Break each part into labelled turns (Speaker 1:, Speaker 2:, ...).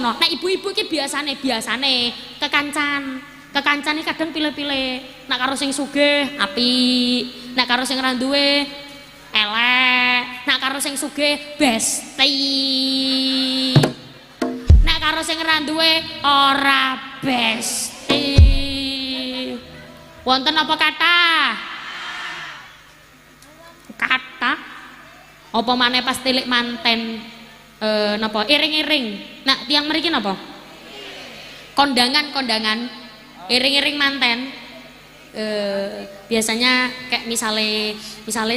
Speaker 1: kono. Nek ibu-ibu iki biasane kekancan iki kadang pilih-pilih. Nek karo sing sugih apik, nek karo sing ra duwe elek, nek karo sing sugih besti, nek karo sing ra duwe ora besti. Wonten apa kata? Kata apa maneh pas tilik manten napa iring-iring. Nah, tiang mriki napa? Kondangan iring-iring manten. Biasanya kayak misale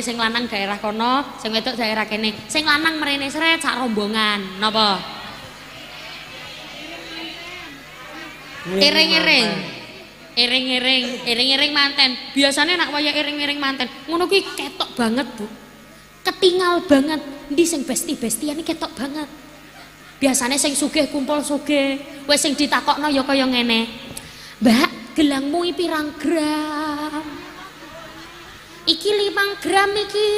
Speaker 1: sing lanang daerah kono, sing wedok daerah kene. Sing lanang mrene sret sak rombongan. Napa? Iring-iring manten. Biasanya nak wayah iring-iring manten ngono kuwi ketok banget, Bu. Ketinggal banget. Ndi sing besti-bestian iki ketok banget. Biasanya sing sugih kumpul sugih. Wis sing ditakokno ya kaya ngene. Mbak, gelangmu iki pirang gram? Iki 5 gram iki.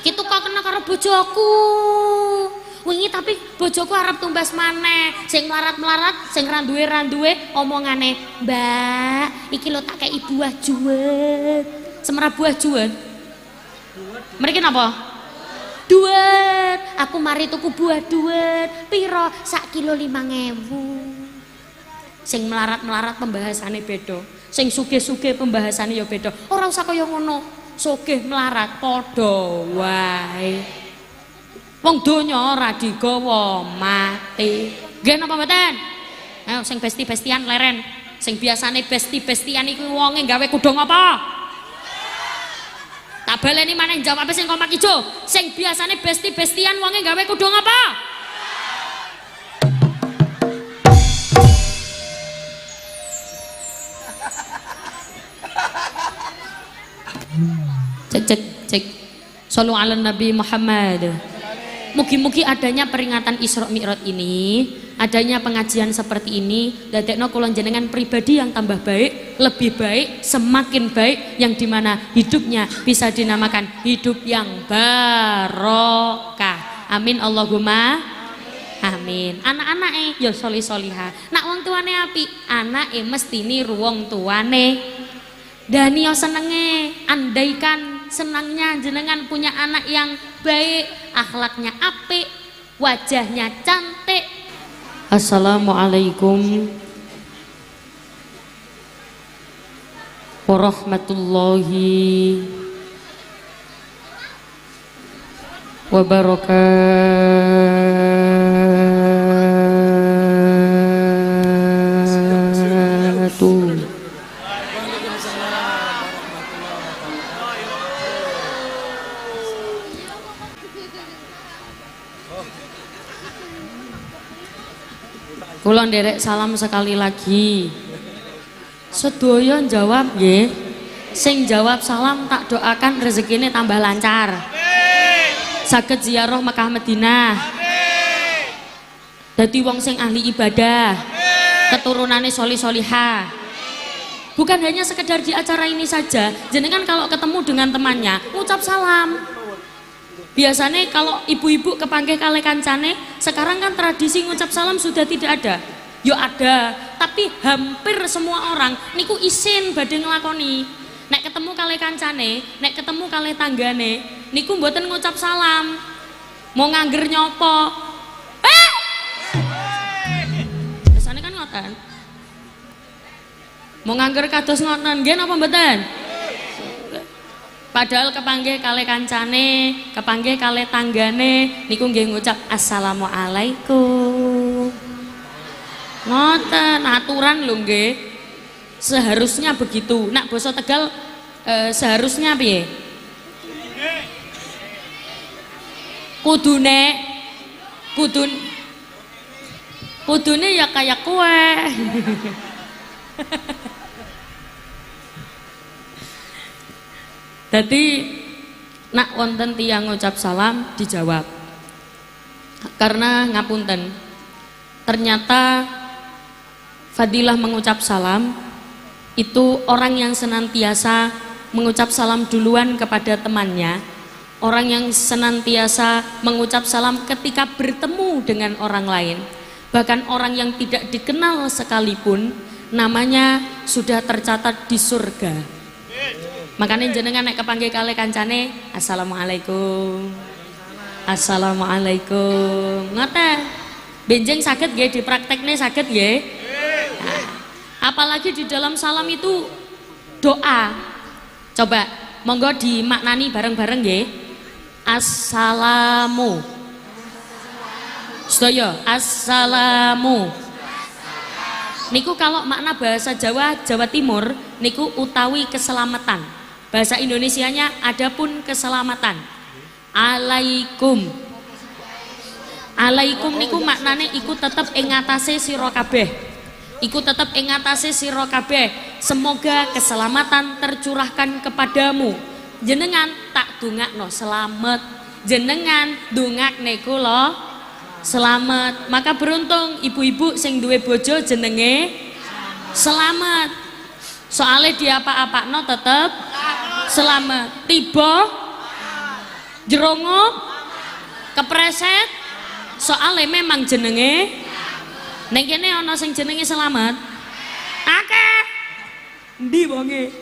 Speaker 1: Ki kok kena karo bojoku. Wingi tapi bojoku arep tumbas maneh. Sing melarat-melarat, sing ra duwe omongane, "Mbak, iki lho tak kei buah juwet." Semera buah juwet. Mriki napa? Duet. Aku mari tuku buah duet. Piro? Sak kilo 5.000. Sing melarat-melarat pembahasannya beda. Sing sugih-sugih pembahasannya ya beda. Ora usah kaya ngono. Sugih melarat padha wae. Wong donya ora digawa mati. Nggih napa mboten? Ayo sing besti-bestian leren. Sing biasane besti-bestian iku wonge gawe kudung apa? Tak baleni maneh jawab sing kompak ijo. Sing biasane besti-bestian wonge gawe kudung apa? Cek. Shallu ala Nabi Muhammad. Mugi-mugi adanya peringatan Isra Mi'raj ini, adanya pengajian seperti ini, dadekno kula jenengan pribadi yang tambah baik, lebih baik, semakin baik, yang dimana hidupnya bisa dinamakan hidup yang barokah. Amin Allahumma amin. Anak-anake ya solih-solihah. Nak wong tuane apik, anake mesti niru wong tuane. Dani yo senenge, andaikan senangnya jenengan punya anak yang baik, akhlaknya apik, wajahnya cantik. Assalamualaikum warahmatullahi wabarakatuh. Kula nderek salam sekali lagi. Sedaya jawab nggih. Sing jawab salam tak doakan rezekine tambah lancar. Saged ziarah Mekah Madinah. Dadi wong sing ahli ibadah. Keturunane solih-solihah. Bukan hanya sekedar di acara ini saja. Jenengan kalau ketemu dengan temannya, ngucap salam. Biasanya kalau ibu-ibu kepanggih kali kancane, sekarang kan tradisi ngucap salam sudah tidak ada. Yo ada, tapi hampir semua orang niku isin badhe nglakoni. Nek ketemu kali kancane, nek ketemu kali tanggane, niku mboten ngucap salam. Mau ngangger nyopo. Biasanya kan ngoten. Mau ngangger kados ngoten, nggih napa mboten? Padahal kepanggih kali kancane, kepanggih kali tanggane, niku nggih ngucap assalamualaikum. Ngoten aturan lho nggih. Seharusnya begitu. Nak basa Tegal seharusnya piye? Kudune ya kayak kue. Jadi nak wonten tiyang ngucap salam dijawab. Karena ngapunten, ternyata fadilah mengucap salam itu orang yang senantiasa mengucap salam duluan kepada temannya, orang yang senantiasa mengucap salam ketika bertemu dengan orang lain. Bahkan orang yang tidak dikenal sekalipun namanya sudah tercatat di surga. Makanya jenengan nek kepanggih kalih kancane, assalamualaikum, assalamualaikum, ngoten. Benjing saged nggih dipraktekne saged nggih. Nah, apalagi di dalam salam itu doa. Coba monggo dimaknani bareng-bareng nggih. Assalamu. Sedaya, assalamu. Niku kalau makna bahasa Jawa, Jawa Timur niku utawi keselamatan. Bahasa Indonesianya adapun keselamatan. Alaikum. Alaikum niku maknane iku tetep ing ngatasé sira kabeh. Iku tetep ing ngatasé sira kabeh. Semoga keselamatan tercurahkan kepadamu. Jenengan tak dongakno selamat. Jenengan dongakne kula selamat. Maka beruntung ibu-ibu sing duwe bojo jenenge selamat. Soalnya dia apa-apakno tetep selamat. Tiba jerongok kepreset soalnya memang jenenge ning kene ana sing jenenge selamat akeh ndi wonge.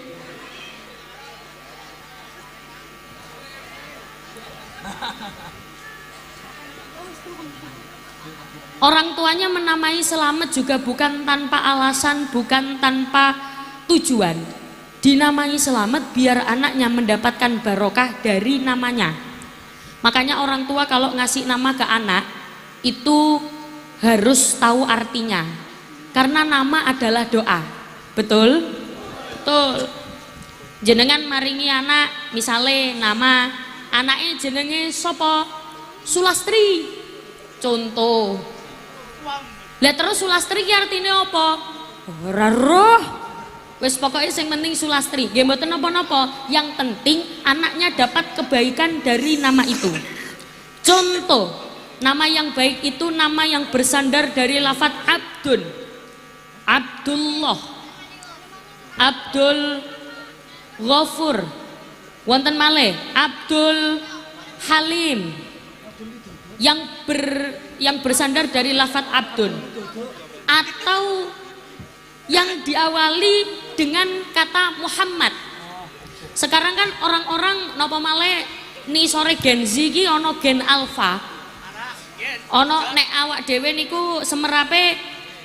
Speaker 1: Orang tuanya menamai selamat juga bukan tanpa alasan, bukan tanpa tujuan. Dinamai selamat biar anaknya mendapatkan barokah dari namanya. Makanya orang tua kalau ngasih nama ke anak itu harus tahu artinya. Karena nama adalah doa. Betul? Betul. Jenengan maringi anak, misalnya nama anaknya jenenge sopo? Sulastri. Contoh. Lah terus Sulastri ki artine apa? Ora roh. Wis pokoke sing penting Sulastri. Nggih mboten napa-napa, yang penting anaknya dapat kebaikan dari nama itu. Contoh, nama yang baik itu nama yang bersandar dari lafadz Abdun. Abdullah. Abdul Ghafur. Wonten malih Abdul Halim. Yang bersandar dari lafadz Abdun, atau yang diawali dengan kata Muhammad. Sekarang kan orang-orang napa malih ni sore Gen Z iki ana gen alfa. Ana nek awak dhewe niku semerape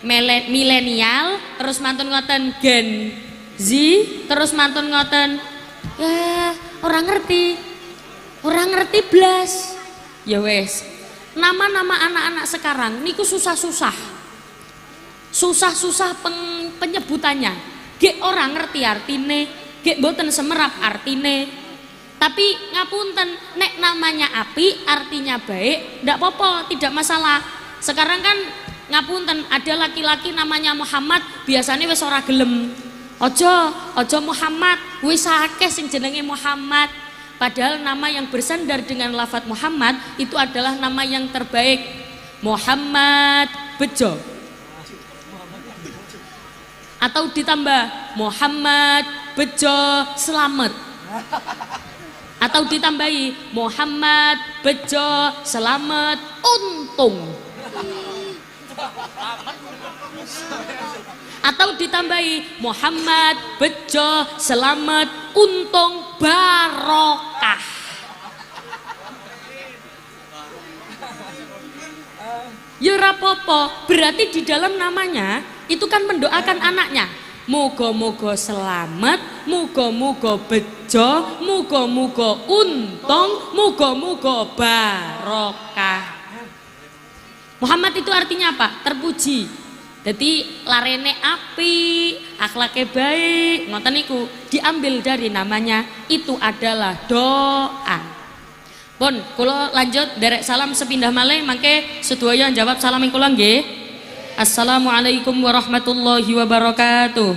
Speaker 1: milenial, terus mantun ngoten Gen Z, terus mantun ngoten ya orang ngerti blas. Ya wes. Nama-nama anak-anak sekarang niku susah-susah penyebutannya. Gek orang ngerti artine, gek boten semerap artine. Tapi ngapunten, nek namanya api artinya baik, ndak apa-apa, tidak masalah. Sekarang kan ngapunten, ada laki-laki namanya Muhammad, biasanya wis ora gelem. Ojo Muhammad, wis akeh sing jenenge Muhammad. Padahal nama yang bersandar dengan lafadz Muhammad itu adalah nama yang terbaik. Muhammad Bejo. Atau ditambah Muhammad Bejo Selamat. Atau ditambahi Muhammad Bejo Selamat Untung. Atau ditambahi Muhammad Bejo Selamat Untung Barokah. Ya rapopo, berarti di dalam namanya itu kan mendoakan anaknya. Moga-moga selamat, moga-moga bejo, moga-moga untung, moga-moga barokah. Muhammad itu artinya apa? Terpuji. Jadi larene api, akhlaknya baik, ngoten niku diambil dari namanya, itu adalah doa. Pun kula lanjut derek salam sepindah malih mangke sedaya jawab salam ing kula nggih. Assalamualaikum warahmatullahi wabarakatuh.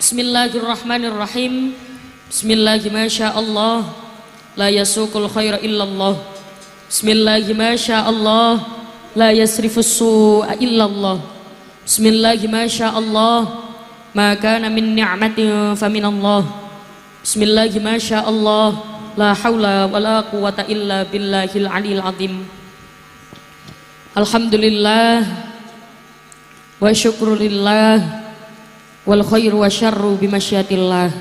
Speaker 1: Bismillahirrahmanirrahim. Bismillahirrahmanirrahim. La yasuqul khaira illallah. Bismillahirrahmanirrahim. La yasrifus su'a illallah. Bismillahirrahmanirrahim. Ma kana min ni'matin faminallah. Bismillahirrahmanirrahim. La haula wala quwata illa billahil aliyil azim. Alhamdulillah wa syukrulillah wal khairu wa syarru bimasyiatillah.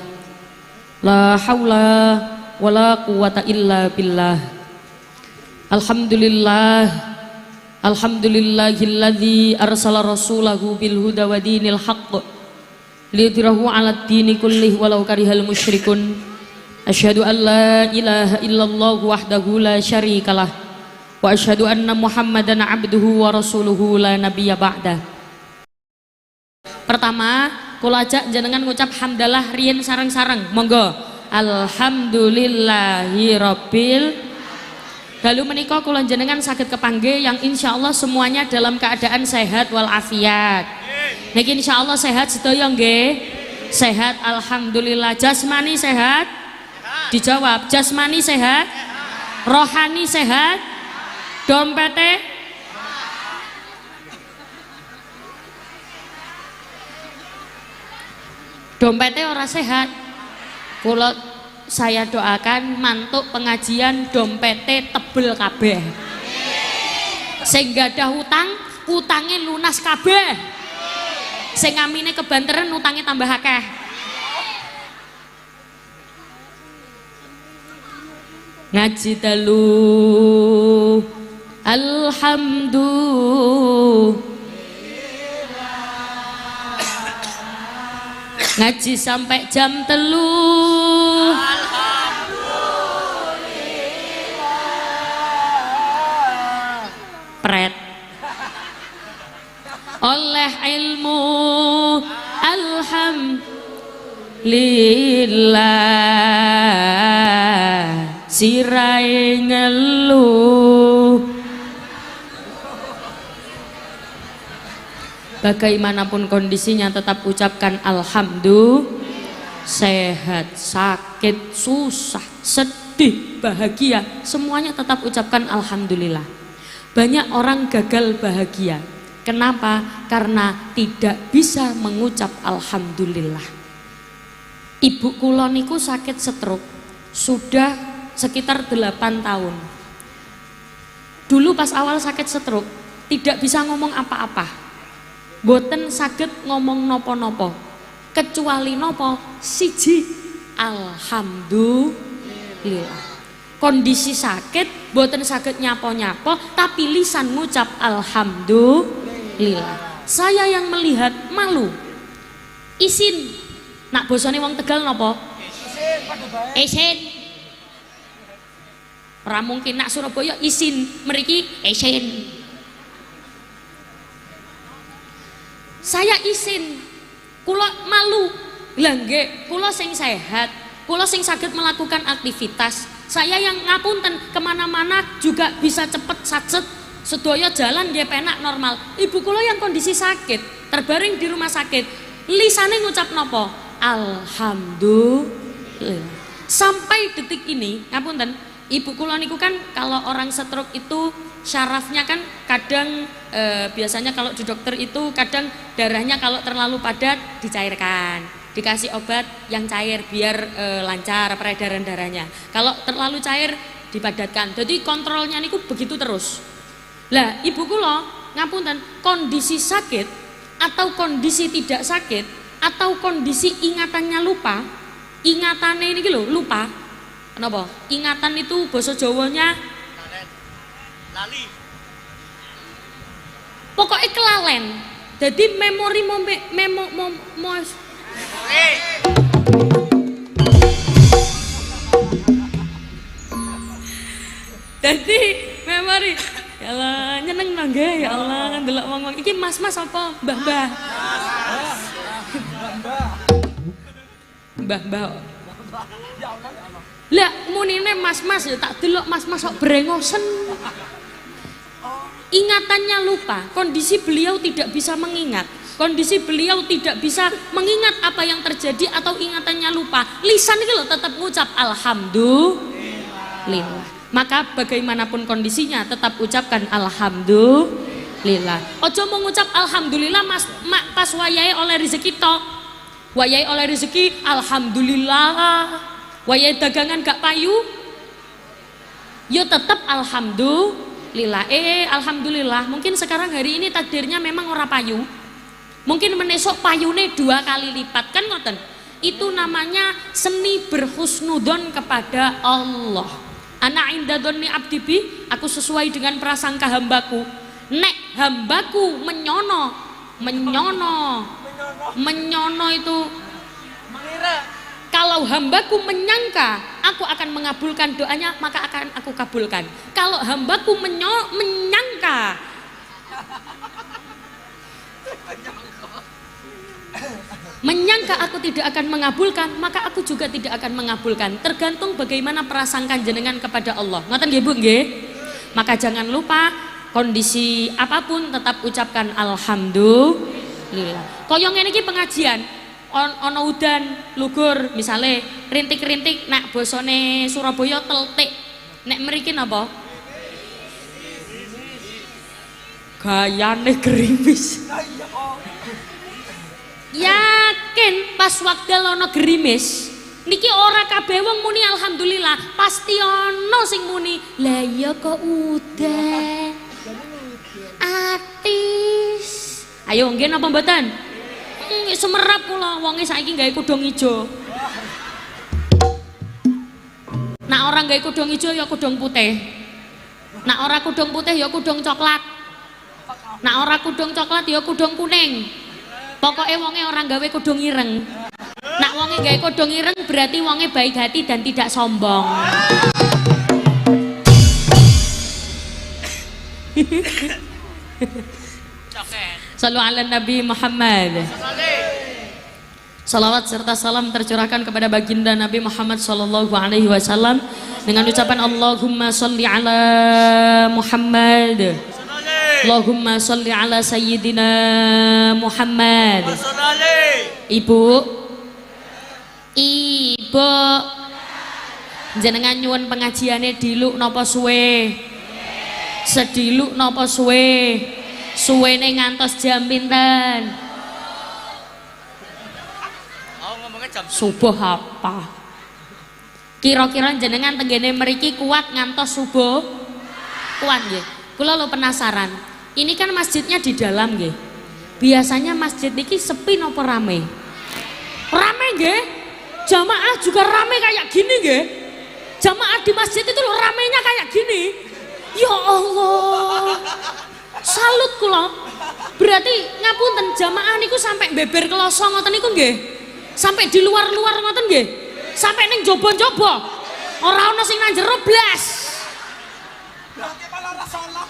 Speaker 1: La haula wala quwata illa billah. Alhamdulillah, alhamdulillahilladzi arsala rasulahu bil huda wa dinil haqq liyudhhirahu 'alad dini kullih walau karihal musyrikun. Asyhadu an la ilaha illallah wahdahu la syarikalah wa asyhadu anna Muhammadan abduhu wa rasuluhu la nabiyya ba'da. Pertama, kula ajak jenengan ngucap hamdalah riyen sareng-sareng. Monggo. Alhamdulillahi rabbil. Dalu menika kula jenengan saged kepanggih yang insyaallah semuanya dalam keadaan sehat wal afiat. Niki insyaallah sehat sedaya nggih? Sehat alhamdulillah. Jasmani sehat? Dijawab, jasmani sehat? Rohani sehat? Dompete? Dompete ora sehat. Kalau saya doakan mantuk pengajian dompete tebel kabeh. Sing gadah utang, utange lunas kabeh. Sing ngamine kebanteran utange tambah akeh. Ngaji dalu alhamdulillah, ngaji sampai jam 3 alhamdulillah, pret oleh ilmu alhamdulillah, sirai ngeluh. Bagaimanapun kondisinya tetap ucapkan alhamdulillah. Sehat, sakit, susah, sedih, bahagia, semuanya tetap ucapkan alhamdulillah. Banyak orang gagal bahagia. Kenapa? Karena tidak bisa mengucap alhamdulillah. Ibu kula niku sakit stroke sudah sekitar 8 tahun. Dulu pas awal sakit stroke tidak bisa ngomong apa-apa, boten saged ngomong nopo-nopo, kecuali nopo siji alhamdulillah. Kondisi sakit boten saged nyapo-nyapo, tapi lisan ngucap alhamdulillah. Saya yang melihat malu. Isin, nak bosone wong Tegal nopo? Isin. Ora mungkin nak Surabaya isin, mriki isin. Saya isin, kula malu. Lah nggih, kula sing sehat, kula sing saged melakukan aktivitas. Saya yang ngapunten kemana-mana juga bisa cepet satset, sedaya jalan dia penak normal. Ibu kula yang kondisi sakit, terbaring di rumah sakit, lisane ngucap nopo? Alhamdulillah. Sampai detik ini, ngapunten, ibu kula niku kan kalau orang stroke itu syarafnya kan kadang biasanya kalau di dokter itu kadang darahnya kalau terlalu padat dicairkan, dikasih obat yang cair biar lancar peredaran darahnya. Kalau terlalu cair dipadatkan. Jadi kontrolnya niku begitu terus. Lah ibu kula ngapunten, kondisi sakit atau kondisi tidak sakit atau kondisi ingatannya lupa, ingatannya ini lho lupa. Kenapa? Ingatan itu bahasa Jawanya lali. Pokoknya kelalen. Jadi memori Jadi memori. Ya Allah, nyeneng nggih ya Allah ndelok wong-wong iki mas-mas apa mbah-mbah? Mbah-mbah. Lah munine mas-mas ya tak delok mas-mas kok brengosen. Ingatannya lupa, kondisi beliau tidak bisa mengingat. Kondisi beliau tidak bisa mengingat apa yang terjadi atau ingatannya lupa. Lisan iki lho tetap ngucap alhamdulillah. Maka bagaimanapun kondisinya tetap ucapkan alhamdulillah. Ojo mau ngucap alhamdulillah mas pas wayahe oleh rezeki tok. Wayahe oleh rezeki alhamdulillah. Wayahe dagangan gak payu yo tetep alhamdulillah. Alhamdulillah, mungkin sekarang hari ini takdirnya memang ora payu. Mungkin menesok payune 2 kali lipat kan ngoten. Itu namanya seni berhusnudon kepada Allah. Ana inda dzanni abdi bi, aku sesuai dengan prasangka hambaku. Nek hambaku menyono itu mengira. Kalau hambaku menyangka aku akan mengabulkan doanya, maka akan aku kabulkan. Kalau hambaku menyangka aku tidak akan mengabulkan, maka aku juga tidak akan mengabulkan. Tergantung bagaimana prasangka jenengan kepada Allah. Ngoten nggih Bu nggih? Maka jangan lupa kondisi apapun tetap ucapkan alhamdulillah. Kaya ngene iki pengajian ono udan lugur misale rintik-rintik nak bosone Surabaya teltik. Nek mriki napa? Gayane gerimis. Yakin pas wekdal ana gerimis niki ora kabeh wong muni alhamdulillah, pasti ana sing muni lah ya kok udan atis. Ayo nggih napa mboten? Semerap kula wonge saiki gawe kudung ijo. Nak orang gawe kudung ijo ya kudung putih. Nak ora kudung putih ya kudung coklat. Nak ora kudung coklat ya kudung kuning. Pokoknya wonge orang gawe kudung ireng. Nak wonge gawe kudung ireng berarti wonge baik hati dan tidak sombong. Sallu ala Nabi Muhammad. Salawat serta salam tercurahkan kepada baginda Nabi Muhammad sallallahu alaihi wasallam dengan ucapan Allahumma sholli ala Muhammad. Allahumma sholli ala sayyidina Muhammad. Ibu jenengan nyuwun pengajiane diluk napa suwe? Sediluk napa suwe? Suwene ngantos jam pinten? Subuh apa? Kira-kira jenengan tenggene mriki kuat ngantos subuh? Kuat nggih. Kula lo penasaran. Ini kan masjidnya di dalam nggih. Biasanya masjid niki sepi napa rame? Rame nggih. Jamaah juga rame kayak gini nggih. Jamaah di masjid itu lo ramenya kayak gini. Ya Allah. Salut kula. Berarti ngapunten jamaah niku sampai beber kloso ngoten niku nggih. Sampai di luar-luar ngoten nggih. Sampai ning jaba-jaba. Ora ana sing nang jero blas. Berarti malah ora salah.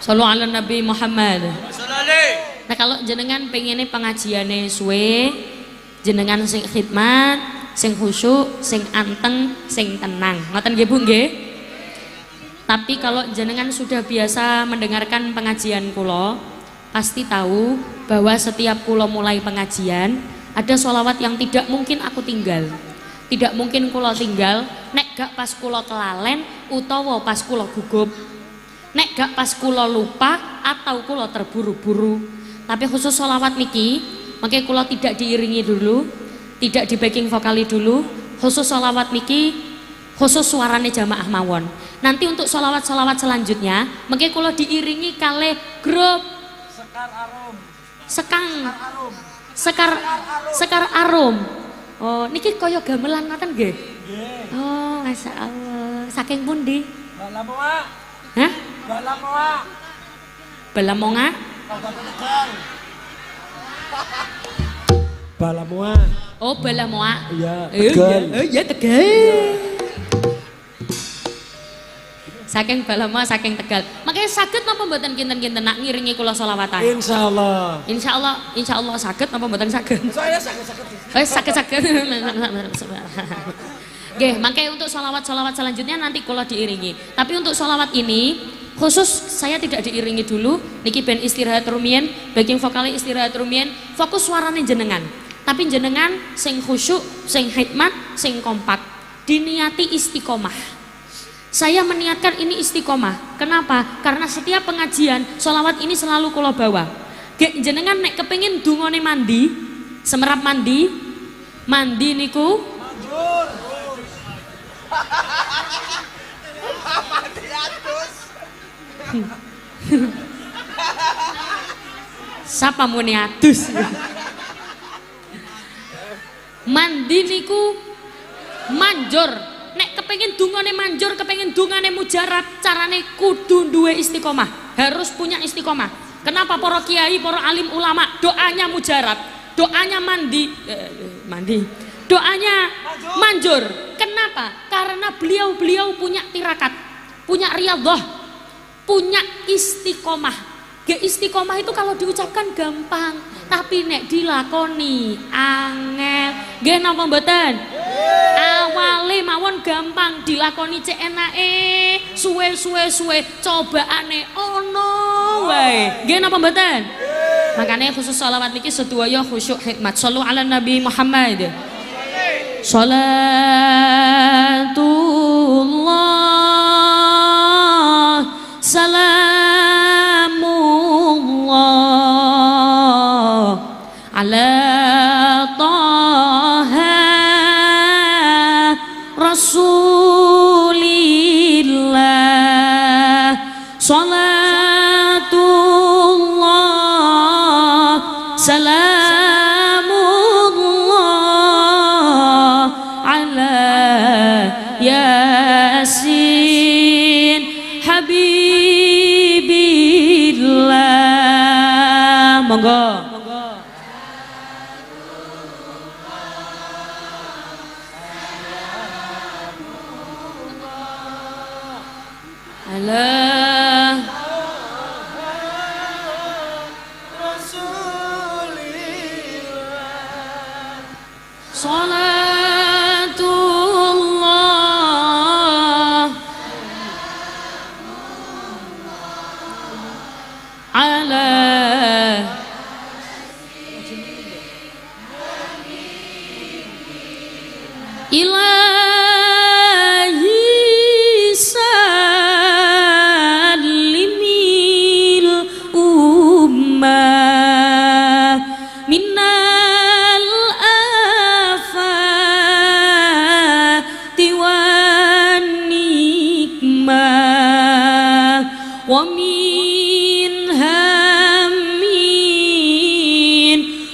Speaker 1: Sallu ala Nabi Muhammad. Nah kalau jenengan pengennya pengajiane suwe, jenengan sing khidmat, sing khusyuk, sing anteng, sing tenang. Ngoten nggih Bu nggih? Tapi kalau jenengan sudah biasa mendengarkan pengajian kula, pasti tahu bahwa setiap kula mulai pengajian ada sholawat yang tidak mungkin aku tinggal. Tidak mungkin kula tinggal nek gak pas kula kelalen utawa pas kula gugup. Nek gak pas kula lupa atau kula terburu-buru. Tapi khusus sholawat niki, makanya kula tidak diiringi dulu, tidak di backing vokali dulu. Khusus sholawat niki, khusus suarane jamaah mawon. Nanti untuk sholawat-sholawat selanjutnya mungkin kalau diiringi kalih grup sekar arum. Oh niki kaya gamelan ngoten nggih. Oh masyaallah. Saking pundi? Balamoa. Hah? Balamoa. Balamonga?
Speaker 2: Balamoa.
Speaker 1: Oh Balamoa.
Speaker 2: Iya. Tegal.
Speaker 1: Iya Tegal. Saking Balamoa, saking Tegal. Makanya saged napa mboten kinten-kinten nak ngiringi kula sholawatan?
Speaker 2: Insyaallah.
Speaker 1: Insyaallah saged napa mboten saged?
Speaker 2: Saya saged-saged.
Speaker 1: Saged. Nggih, makanya untuk sholawat-sholawat selanjutnya nanti kula diiringi. Tapi untuk sholawat ini khusus saya tidak diiringi dulu. Niki ben istirahat rumiyin, backing vokalnya istirahat rumiyin, fokus suarane jenengan. Tapi jenengan sing khusyuk, sing hikmat, sing kompak. Diniati istiqomah. Saya meniatkan ini istiqomah. Kenapa? Karena setiap pengajian sholawat ini selalu kula bawa. Jenengan nek kepengin dungane mandi, Semerap mandi. Mandi niku Sapa muni adus. Mandi niku manjur. Nek kepengin dungane manjur, kepengin dungane mujarab, carane kudu duwe istiqomah. Harus punya istiqomah. Kenapa para kiai, para alim ulama doanya mujarab, doanya mandi, doanya manjur. Kenapa? Karena beliau punya tirakat, punya riyadhah, punya istiqomah. Istiqomah itu kalau diucapkan gampang, tapi nek dilakoni angel. Nggih napa mboten? Awale mawon gampang, dilakoni cek enake, suwe cobaane ono wae. Nggih napa mboten? Makanya khusus sholawat niki sedaya khusyuk hikmat. Shallu ala Nabi Muhammad. Salatullah salamullah ala taha rasulillah. Salatullah salamullah ala yasin habibillah. Monggo. Allah Salatullah ala ilahi salimil ummah minal afati wan nikmah wa min hammin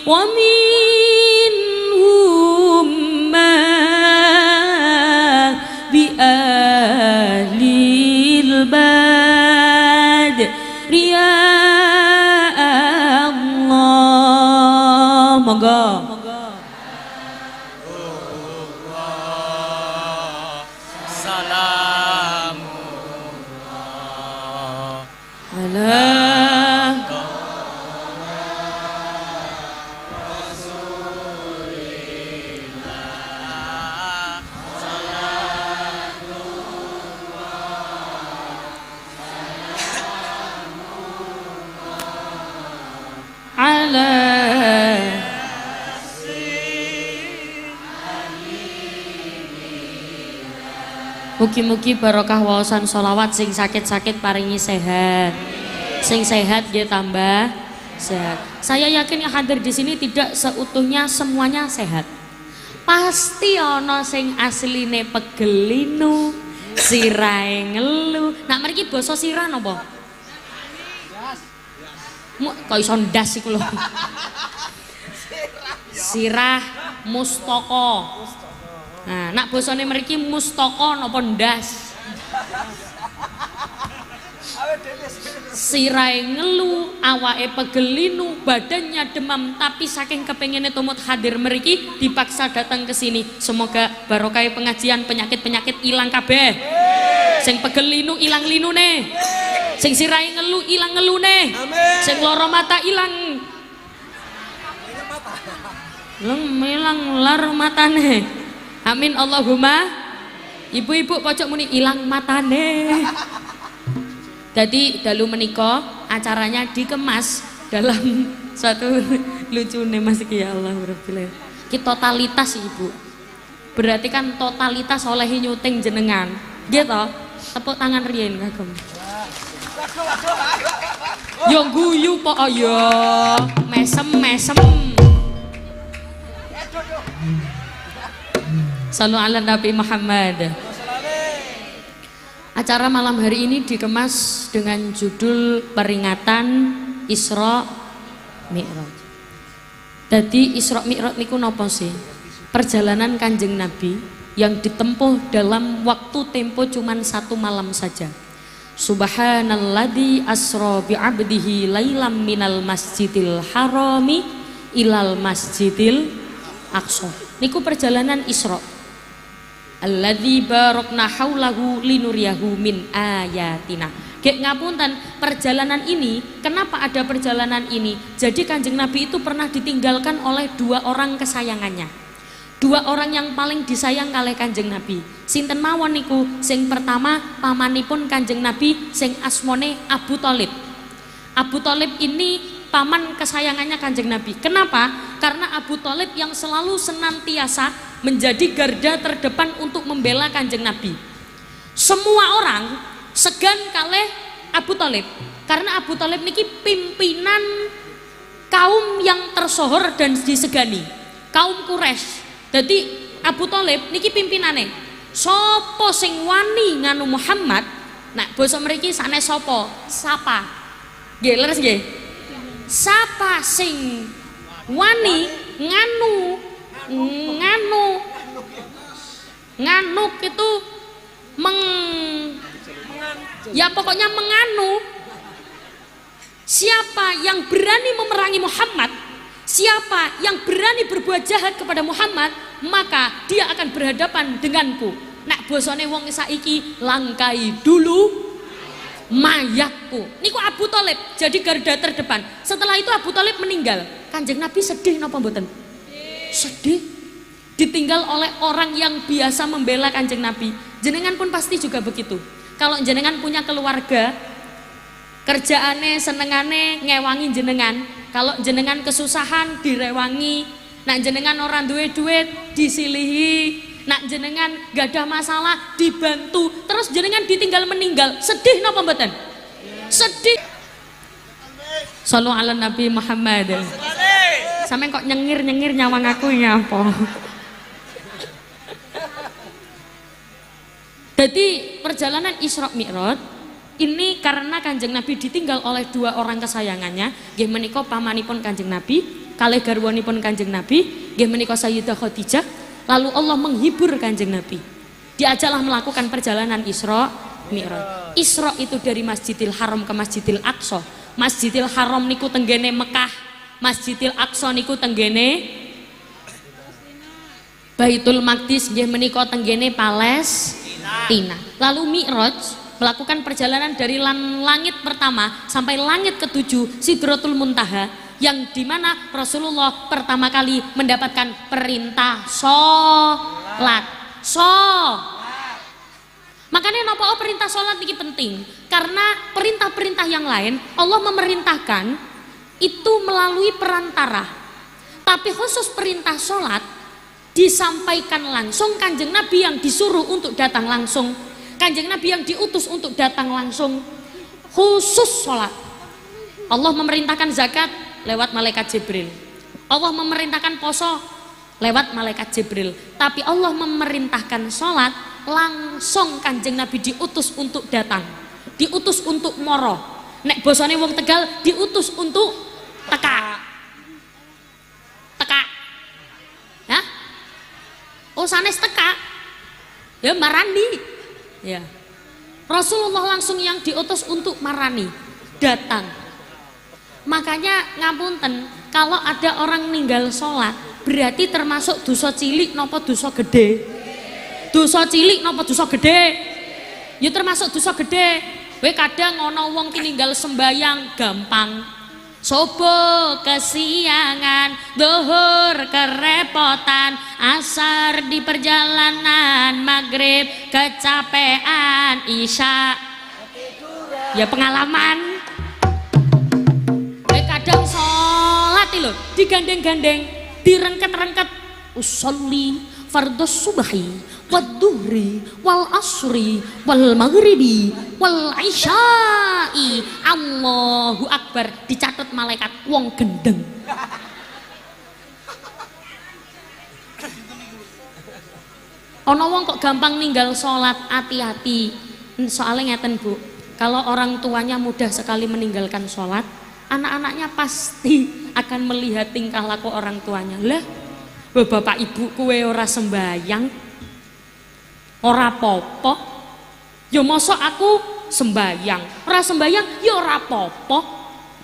Speaker 1: wa min ummah bi ahlil bad riya Allah. Monggo. Allah ala mugi-mugi barokah waosan sholawat. Sing sakit-sakit paringi sehat, sing sehat dia tambah sehat. Saya yakin yang hadir di sini tidak seutuhnya semuanya sehat. Pasti ono sing asline pegelinu, sirahe ngelu. Nak mriki basa sirah napa? Kok iso ndas iku lho. Sirah mustaka. Nah, nak bosone mriki mustaka napa ndas? Sirahe ngelu, awake pegelinu, badannya demam, tapi saking kepengine tumut hadir mriki dipaksa datang ke sini. Semoga barokah pengajian penyakit-penyakit ilang kabeh. Sing pegelinu ilang linune. Sing sirahe ngelu ilang ngelune. Sing lara mata ilang. Ilang lar matane. Amin Allahumma. Ibu-ibu pojok muni ilang matane. Jadi dalu menika acaranya dikemas dalam suatu lucune Mas iki ya Allah rabbil. Ki totalitas Ibu. Berarti kan totalitas oleh nyuting jenengan. Nggih to? Tepuk tangan riyen kagem. Yo guyu po yo. Mesem. Shallu ala Nabi Muhammad. Acara malam hari ini dikemas dengan judul peringatan Isra Mi'raj. Jadi Isra Mi'raj niku napa sih? Perjalanan Kanjeng Nabi yang ditempuh dalam waktu tempo cuman 1 malam saja. Subhanalladzi asra bi'abdihi lailam minal masjidil harami ilal masjidil aqsa. Niku perjalanan Isra. Alladzi barakna haulahu linuriyahu min ayatina. Gek ngapunten, perjalanan ini, kenapa ada perjalanan ini? Jadi Kanjeng Nabi itu pernah ditinggalkan oleh 2 orang kesayangannya. 2 orang yang paling disayang kalih Kanjeng Nabi. Sinten mawon niku? Sing pertama pamanipun Kanjeng Nabi sing asmone Abu Thalib. Abu Thalib ini paman kesayangannya Kanjeng Nabi. Kenapa? Karena Abu Thalib yang selalu senantiasa menjadi garda terdepan untuk membela Kanjeng Nabi. Semua orang segan kalih Abu Thalib karena Abu Thalib niki pimpinan kaum yang tersohor dan disegani, kaum Quraisy. Jadi Abu Thalib niki pimpinane. Sopo sing wani nganu Muhammad, nah basa mriki sanes sopo? Sapa? Nggih leres nggih. Sapa sing wani nganuk itu ya pokoknya menganu. Siapa yang berani memerangi Muhammad, siapa yang berani berbuat jahat kepada Muhammad, maka dia akan berhadapan denganku. Nak bosone wong saiki, langkai dulu mayatku. Niku Abu Thalib jadi garda terdepan. Setelah itu Abu Thalib meninggal. Kanjeng Nabi sedih napa mboten? Sedih. Ditinggal oleh orang yang biasa membela Kanjeng Nabi. Jenengan pun pasti juga begitu. Kalau jenengan punya keluarga, kerjaane senengane ngewangi jenengan. Kalau jenengan kesusahan direwangi. Nak jenengan orang duwe duit disilihi. Nak jenengan gak ada masalah dibantu. Terus jenengan ditinggal meninggal, sedih napa mboten? Sedih. Shallu ala Nabi Muhammad. Sampe kok nyengir-nyengir nyawang aku nyapa. Jadi perjalanan Isra Mi'raj ini karena Kanjeng Nabi ditinggal oleh 2 orang kesayangannya, nggih menika pamanipun Kanjeng Nabi kalih garwanipun Kanjeng Nabi, nggih menika Sayyidah Khadijah. Lalu Allah menghibur Kanjeng Nabi. Diajaklah melakukan perjalanan Isra Mi'raj. Isra itu dari Masjidil Haram ke Masjidil Aqsa. Masjidil Haram niku tenggene Mekah, Masjidil Aqsa niku tenggene Baitul Maqdis, nggih menika tenggene Palestina. Lalu Mi'raj melakukan perjalanan dari langit pertama sampai langit ke-7 Sidratul Muntaha, yang dimana Rasulullah pertama kali mendapatkan perintah sholat. Makanya napa perintah sholat ini penting, karena perintah-perintah yang lain Allah memerintahkan itu melalui perantara, tapi khusus perintah sholat disampaikan langsung. Kanjeng Nabi yang disuruh untuk datang langsung, Kanjeng Nabi yang diutus untuk datang langsung, khusus sholat. Allah memerintahkan zakat lewat malaikat Jibril. Allah memerintahkan poso lewat malaikat Jibril. Tapi Allah memerintahkan sholat langsung. Kanjeng Nabi diutus untuk datang, diutus untuk moro. Nek bosone wong Tegal diutus untuk teka. Ya? Oh sanes teka. Ya marani. Ya. Rasulullah langsung yang diutus untuk marani, datang. Makanya ngapunten, kalau ada orang ninggal sholat berarti termasuk dosa cilik nopo dosa gede? Dosa cilik nopo dosa gede? Ya termasuk dosa gede. We kadang ono wong ki ninggal sembayang gampang, subuh kesiangan, zuhur kerepotan, asar di perjalanan, maghrib kecapean, isya ya pengalaman. Kadang sholat lho digandeng-gandeng, direngket-rengket, usolli fardhu subhi wad duhri wal asri wal maghribi wal isya'i, Allahu akbar, dicatat malaikat wong gendeng. Ana wong kok gampang ninggal sholat, hati-hati. Soalnya ngeten Bu, kalau orang tuanya mudah sekali meninggalkan sholat, anak-anaknya pasti akan melihat tingkah laku orang tuanya. Lah, bapak ibu kowe ora sembayang, ora popo, ya mosok aku sembayang, ora sembayang ya ora popo,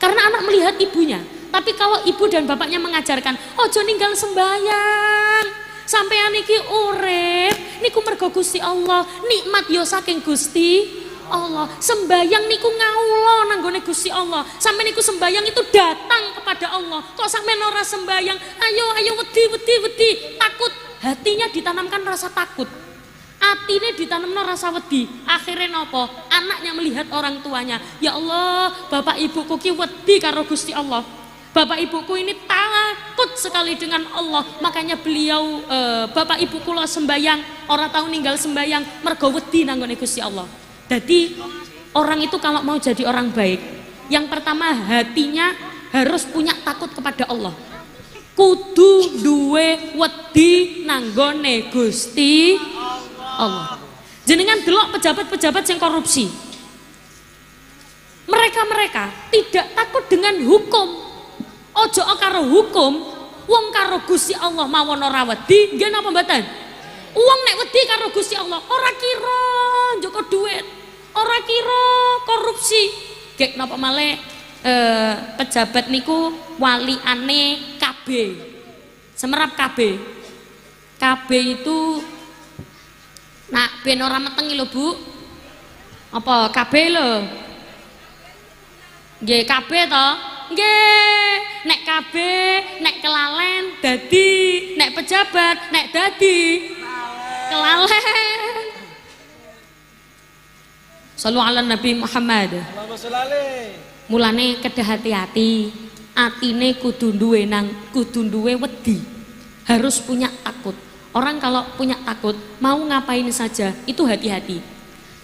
Speaker 1: karena anak melihat ibunya. Tapi kalau ibu dan bapaknya mengajarkan, ojo ninggal sembayang, sampeyan iki urip niku mergo Gusti Allah, nikmat yo saking Gusti Allah. Sembayang niku ngawula nanggone Gusti Allah. Sampai niku sembayang itu datang kepada Allah. Kok sampai ora sembayang, ayo wedi, takut. Hatinya ditanamkan rasa takut. Atine ditanamno rasa wedi. Akhirnya nopo? Anaknya melihat orang tuanya, ya Allah, bapak ibuku ki wedi karo Gusti Allah. Bapak ibuku ini takut sekali dengan Allah, makanya beliau bapak ibuku lo sembayang, orang tahu ninggal sembayang mergo wedi nanggone Gusti Allah. Jadi orang itu kalau mau jadi orang baik, yang pertama hatinya harus punya takut kepada Allah. Kudu duwe wedi nanggone Gusti Allah. Jenengan delok pejabat-pejabat yang korupsi. Mereka tidak takut dengan hukum. Ojo karo hukum, wong karo Gusti Allah mawon ora wedi, nggih napa mboten? Wong nek wedi karo Gusti Allah ora kira njoko duit, ora kira korupsi. Gek napa malih pejabat niku waliane KB. Semerap KB. KB itu nak ben ora metengi lho Bu. Apa KB lho? Nggih KB to? Nggih. Nek KB, nek kelalen dadi, nek pejabat, nek dadi kelalen. Sallu ala Nabi Muhammad. Mulane kedah hati-hati. Atine kudu duwe wedi. Harus punya takut. Orang kalau punya takut, mau ngapain saja itu hati-hati.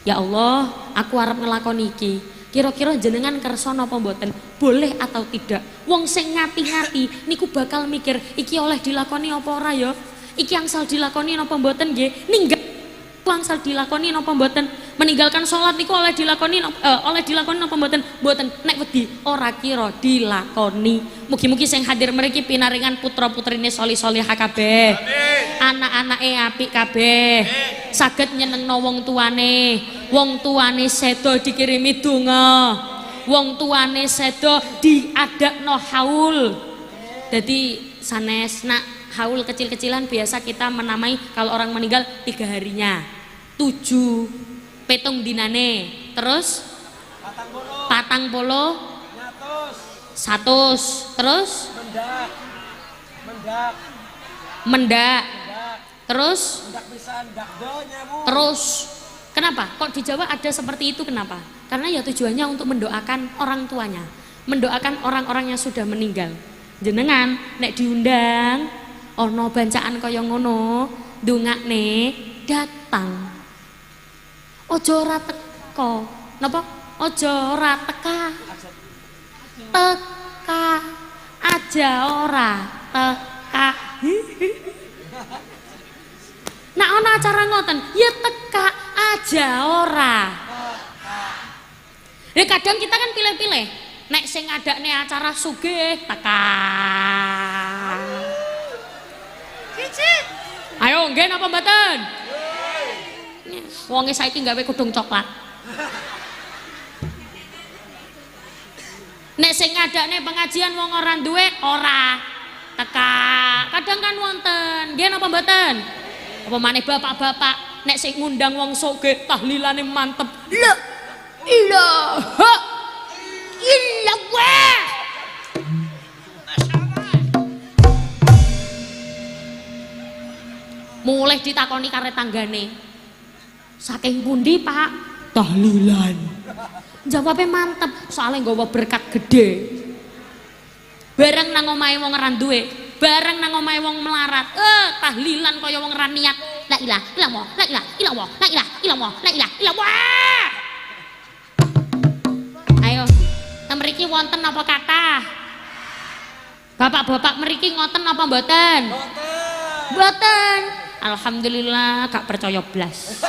Speaker 1: Ya Allah, aku arep ngelakoni iki. Kira-kira jenengan kersa napa mboten, boleh atau tidak. Wong sing ngati-ngati niku bakal mikir iki oleh dilakoni apa ora ya, iki angsal dilakoni napa mboten nggih, ninggal angsal dilakoni napa mboten, meninggalkan sholat niku oleh dilakoni napa mboten, mboten. Nek wedi ora kira dilakoni. Mugi-mugi sing hadir mriki pinaringan putra-putrine sholih-sholihah kabeh, anak-anake apik kabeh, saged nyenengno wong tuane sedo dikirimi donga, wong tuane sedo diadakno haul. Jadi sanes nak haul kecil-kecilan biasa kita menamai kalau orang meninggal 3 harinya, 7 petung dinane, terus patang polo 100, terus mendak, terus kenapa kok di Jawa ada seperti itu? Kenapa? Karena ya tujuannya untuk mendoakan orang tuanya, mendoakan orang-orang yang sudah meninggal. Jenengan nek diundang ono bancaan kaya ngono, ndongakne datang. Ojo ora teko. Napa? Ojo ora teka. Teka aja ora teka. Nah ono acara ngoten, ya teka aja ora. Ya kadang kita kan pilih-pilih. Nek sing ngadakne acara sugih teka. Ayo nggih napa mboten? Wonge saiki gawe kudung coklat. Nek sing ngadakne pengajian wong ora duwe ora teka. Kadang kan wonten, nggih napa mboten? Apa maneh bapak-bapak nek sing ngundang wong sugih tahlilane mantep. La ilaha illallah. Mulai ditakoni kare tanggane, saking pundi Pak? Tahlilan. Jawabnya mantep, soalnya nggawa berkat gede. Bareng nang omahe wong ora duwe, bareng nang omahe wong melarat, tahlilan kaya wong ora niat. La ilaha illallah, la ilaha illallah, la ilaha illallah, la ilaha illallah. Ayo, mriki wonten apa kathah? Bapak-bapak mriki ngoten apa mboten? Mboten. Alhamdulillah gak percaya blas.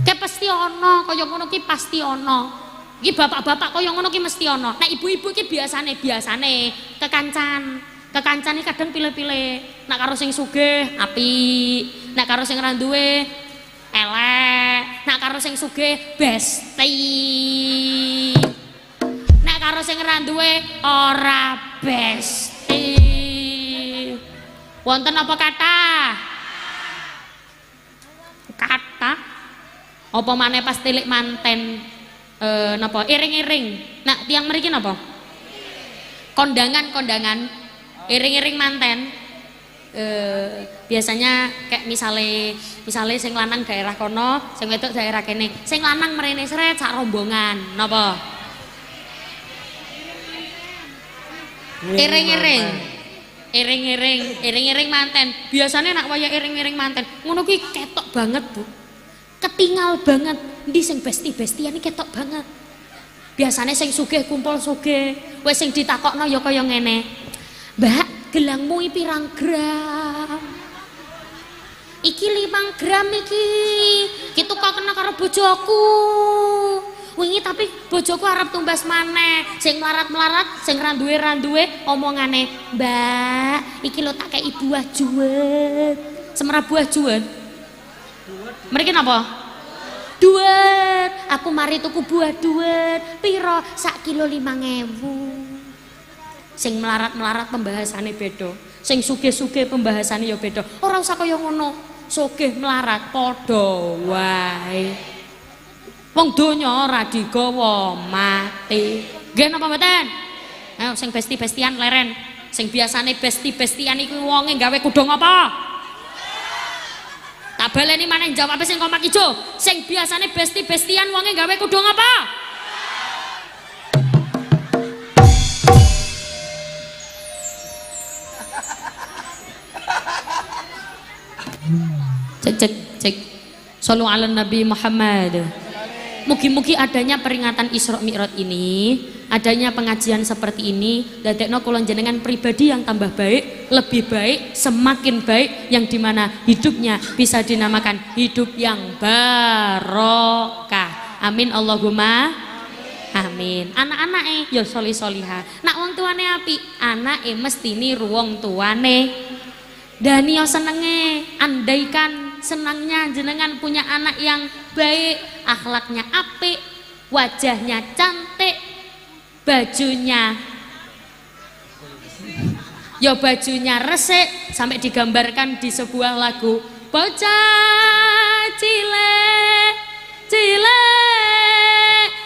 Speaker 1: Kayak pasti ono, kaya ngono ki pasti ono. Iki bapak-bapak kaya ngono ki mesti ono. Nek ibu-ibu ki biasane kekancan. Kekancan iki kadang pilih-pilih. Nek karo sing sugih apik, nek karo sing ra duwe elek, nek karo sing sugih besti. Nek karo sing ra duwe ora besti. Wonten apa kata? Kata apa maneh pas tilik manten napa iring-iring. Nah, tiang mriki napa? Kondangan iring-iring manten. Biasanya kayak misale sing lanang daerah kono, sing wedok daerah kene. Sing lanang mrene sret sak rombongan. Napa? Iring-iring manten. Biasanya nak waya iring-iring manten. Ngono ki ketok banget, Bu. Ketinggal banget. Ndi sing besti-bestian iki ketok banget. Biasanya sing sugih kumpul sugih. Wes sing ditakokno ya kaya ngene. Mbak, gelangmu iki pirang gram? Iki 5 gram iki. Ki kok kena karo bojoku. Wingi tapi bojoku arep tumbas maneh. Sing melarat-melarat, sing ra duwe omongane, "Mbak, iki lho tak kei buah juwet." Semerap buah juwet. Mriki napa? Duet. Aku mari tuku buah duet. Piro? Sak kilo 5.000. Sing melarat-melarat pembahasane beda. Sing sugih-sugih pembahasane ya beda. Ora usah kaya ngono. Sugih melarat padha wae. Wong donya ora digawa mati. Nggih napa mboten? Ayo sing besti-bestian leren. Sing biasane besti-bestian iku wonge gawe kudung apa? Tak baleni maneh jawabe sing kompak ijo. Sing biasane besti-bestian wonge gawe kudung apa? Cek. Shallu ala Nabi Muhammad. Mugi-mugi adanya peringatan Isra Mi'raj ini, adanya pengajian seperti ini, dadekno kula jenengan pribadi yang tambah baik, lebih baik, semakin baik, yang dimana hidupnya bisa dinamakan hidup yang barokah. Amin Allahumma amin. Anak-anak ya solih-soliha. Nak wong tuane apik, anake mesti niru wong tuane. Dan yo senenge, andaikan senangnya jenengan punya anak yang baik, akhlaknya apik, wajahnya cantik, bajunya resik, sampai digambarkan di sebuah lagu, bocah cilik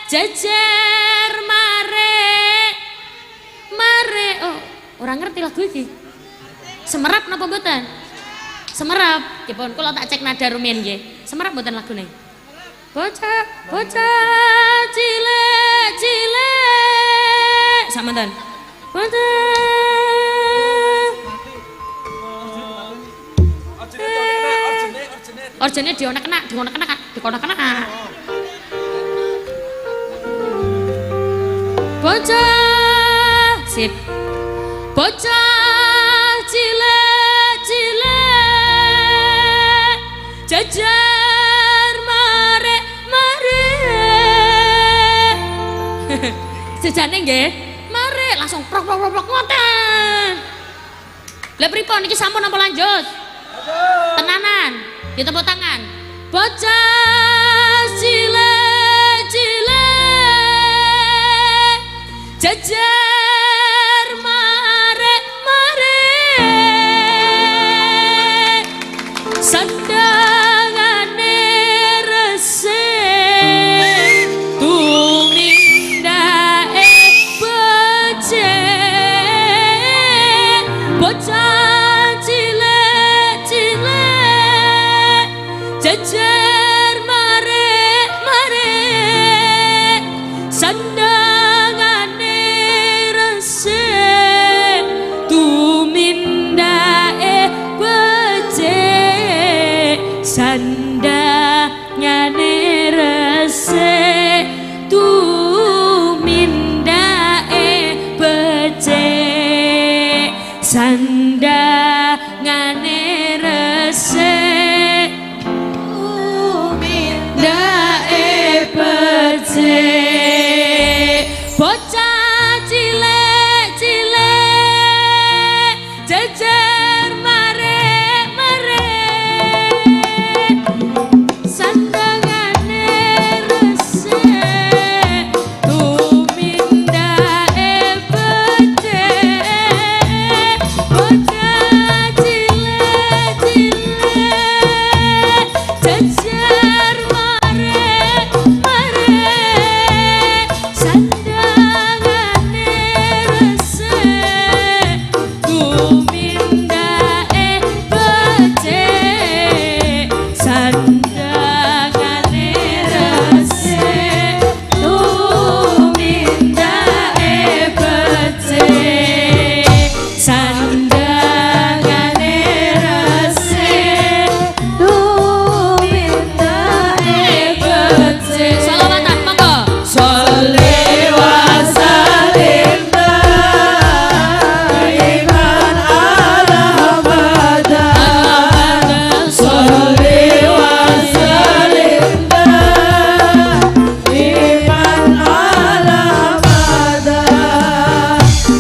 Speaker 1: jejer mare. Oh, orang ngerti lagu ini. Semerap napa mboten? Semerap. Ya pun kula tak cek nada rumiyin nggih. Semerap mboten lagune? Bocah cilik samanten. Orjene dikono-kena. Bocah sip. Bocah cilik jajar mare sejane nggih mare langsung prok ngoten. Lah pripun iki sampun apa lanjut? Tenanan ditepuk tangan. Bocah cilik jajar mare sandangane resik tumindake becik bocah cilik jajar mare sandangane resik tumindake becik sandangane resik tumindake becik sandangane resik jejer mare mare sandangane resik tumindae becik sandangane resik tumindae becik sandangane resik tumindae becik. Selawatan monggo. Sholli wa sallim daiman ala abada. Sholli wa sallim daiman ala abada.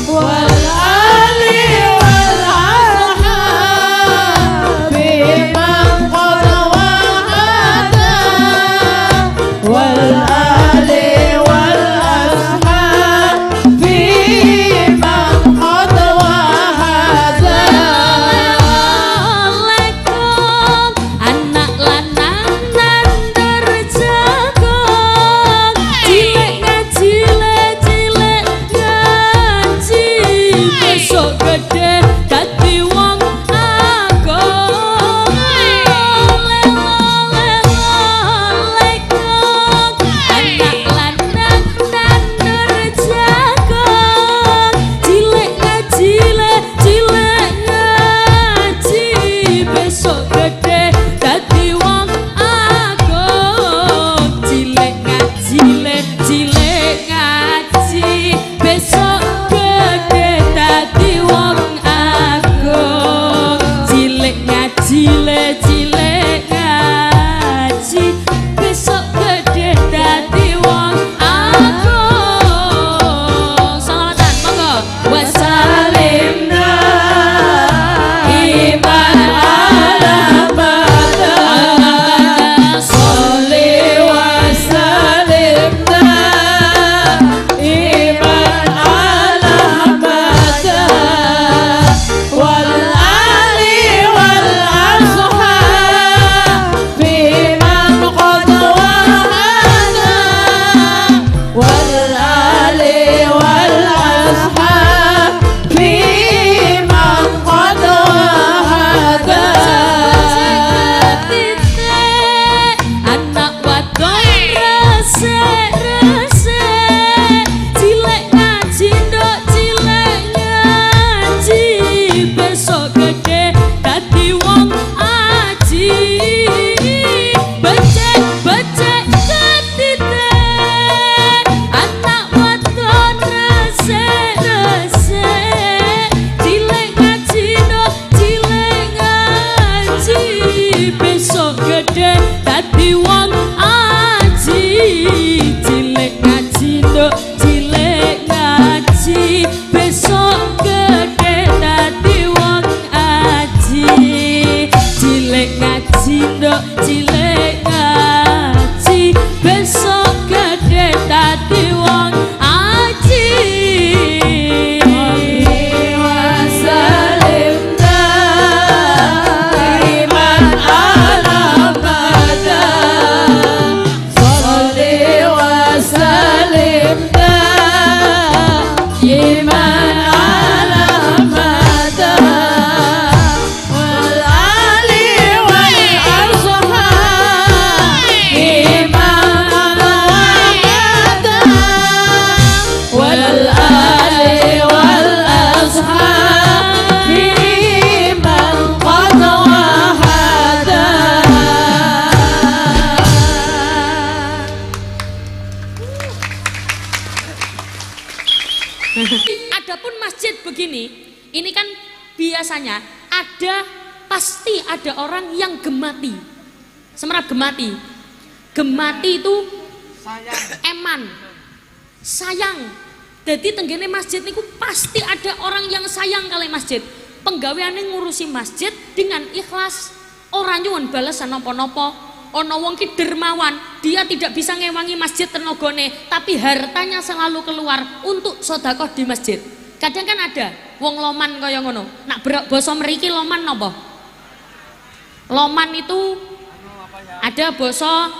Speaker 1: Wal ali wal ashabi man qad wahada. Wal ali wal ashabi man qad wahada. Assalamualaikum anak lanang nandar jagung cilik ngaji cilik ngaji besok gede dadi wong agung. Assalamualaikum anak lanang nandar jagung cilik ngaji besok gede dadi wong agung. Cilik ngaji besok gede dadi wong agung. Cilik ngaji besok gede dadi wong agung. Selawatan monggo. Wasalimna iman ala bada. Sholli wa salimna iman ala bada. Wal ali wal ashabi man qad wahada. Wal ali wal ashabi man qad wahada. Anak wadon resik-resik cilik ngaji nduk cilik ngaji besok gede dadi wong aji. Becek ketitik anak wadon resik-resik cilik ngaji nduk cilik ngaji besok gede dadi wong aji. Cilik ngaji nduk cilik ngaji besok gede dadi wong aji. Cilik ngaji nduk cilik ngaji besok gede dadi wong aji. Wasalim daiman ala bada. Sholli wa salim daiman ala bada. Wal ali wal ashabi man qad wahada. Wal ali wal ashabi man qad wahada. Adapun masjid begini, ini kan biasanya pasti ada orang yang gemati. Semerap gemati. Gemati itu eman, sayang. Jadi tenggene masjid niku pasti ada orang yang sayang kali masjid. Penggaweane ngurusi masjid dengan ikhlas, ora nyuwun balesan napa-napa. Ono wong ki dermawan, dia tidak bisa ngewangi masjid tenagane, tapi hartanya selalu keluar untuk sedekah di masjid. Kadang kan ada wong loman kaya ngono. Nak basa mriki loman napa? Loman itu Ada basa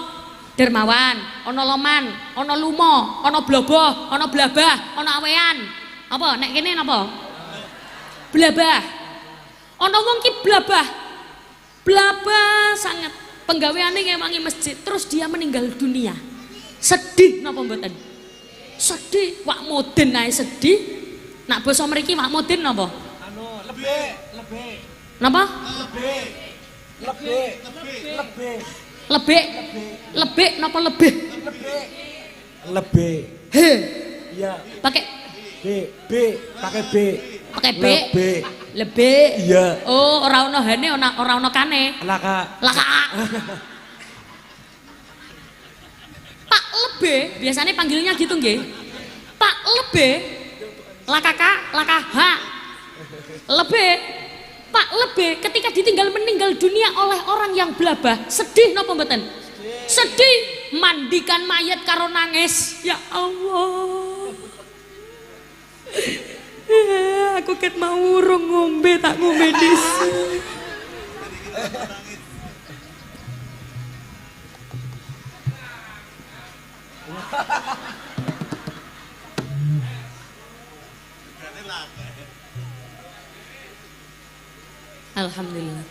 Speaker 1: dermawan, ana loman, ana lumo, ana bloboh, ana blabah, ana awean. Apa nek kene napa? Blabah. Ana wong ki blabah. Blabah sangat. Penggaweane ngewangi masjid, terus dia meninggal dunia. Sedih napa mboten? Sedih, wak moden ae sedih. Nak basa mriki wak moden napa?
Speaker 2: Anu, lebih.
Speaker 1: Napa?
Speaker 2: Lebih.
Speaker 1: Lebih napa lebih?
Speaker 2: Lebih.
Speaker 1: He.
Speaker 2: Iya.
Speaker 1: Pakai
Speaker 2: Pakai B.
Speaker 1: pakai B.
Speaker 2: Lebih.
Speaker 1: Lebih.
Speaker 2: Iya.
Speaker 1: Oh, ora ono hane, ora ono kane.
Speaker 2: Laka.
Speaker 1: Laka. Pak Lebih, biasanya panggilnya gitu nggih. Pak Lebih. Lakaka, lakaha. Lebih. Pak Lebih ketika ditinggal meninggal dunia oleh orang yang blabah, sedih napa mboten? Sedih, mandikan mayat karo nangis. Ya Allah. Aku ket mau urung ngombe tak ngombe dhisik. Alhamdulillah.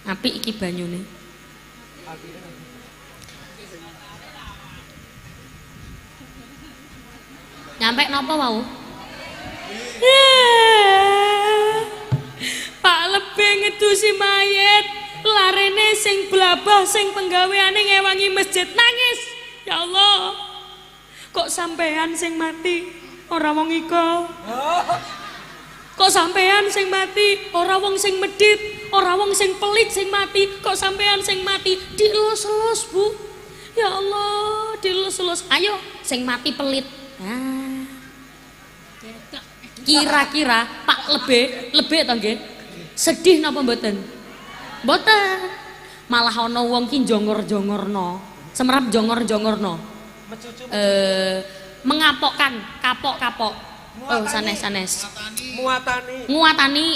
Speaker 1: Apik iki banyune. Nyampe napa wau? Pak Lebih ngedusi mayit, larene sing blabah sing penggaweane ngewangi masjid nangis. Ya Allah. Kok sampean sing mati ora wong iko? Kok sampean sing mati ora wong sing medit, ora wong sing pelit sing mati, kok sampean sing mati dilus-lus, Bu. Ya Allah, dilus-lus. Ayo sing mati pelit. Nah. Kira-kira Pak Lebih to nggih. Sedih napa mboten? Mboten. Malah ana wong ki jongor-jongorno, semrap jongor-jongorno. Mengapokkan, kapok-kapok. Oh, sanes. Nguatani.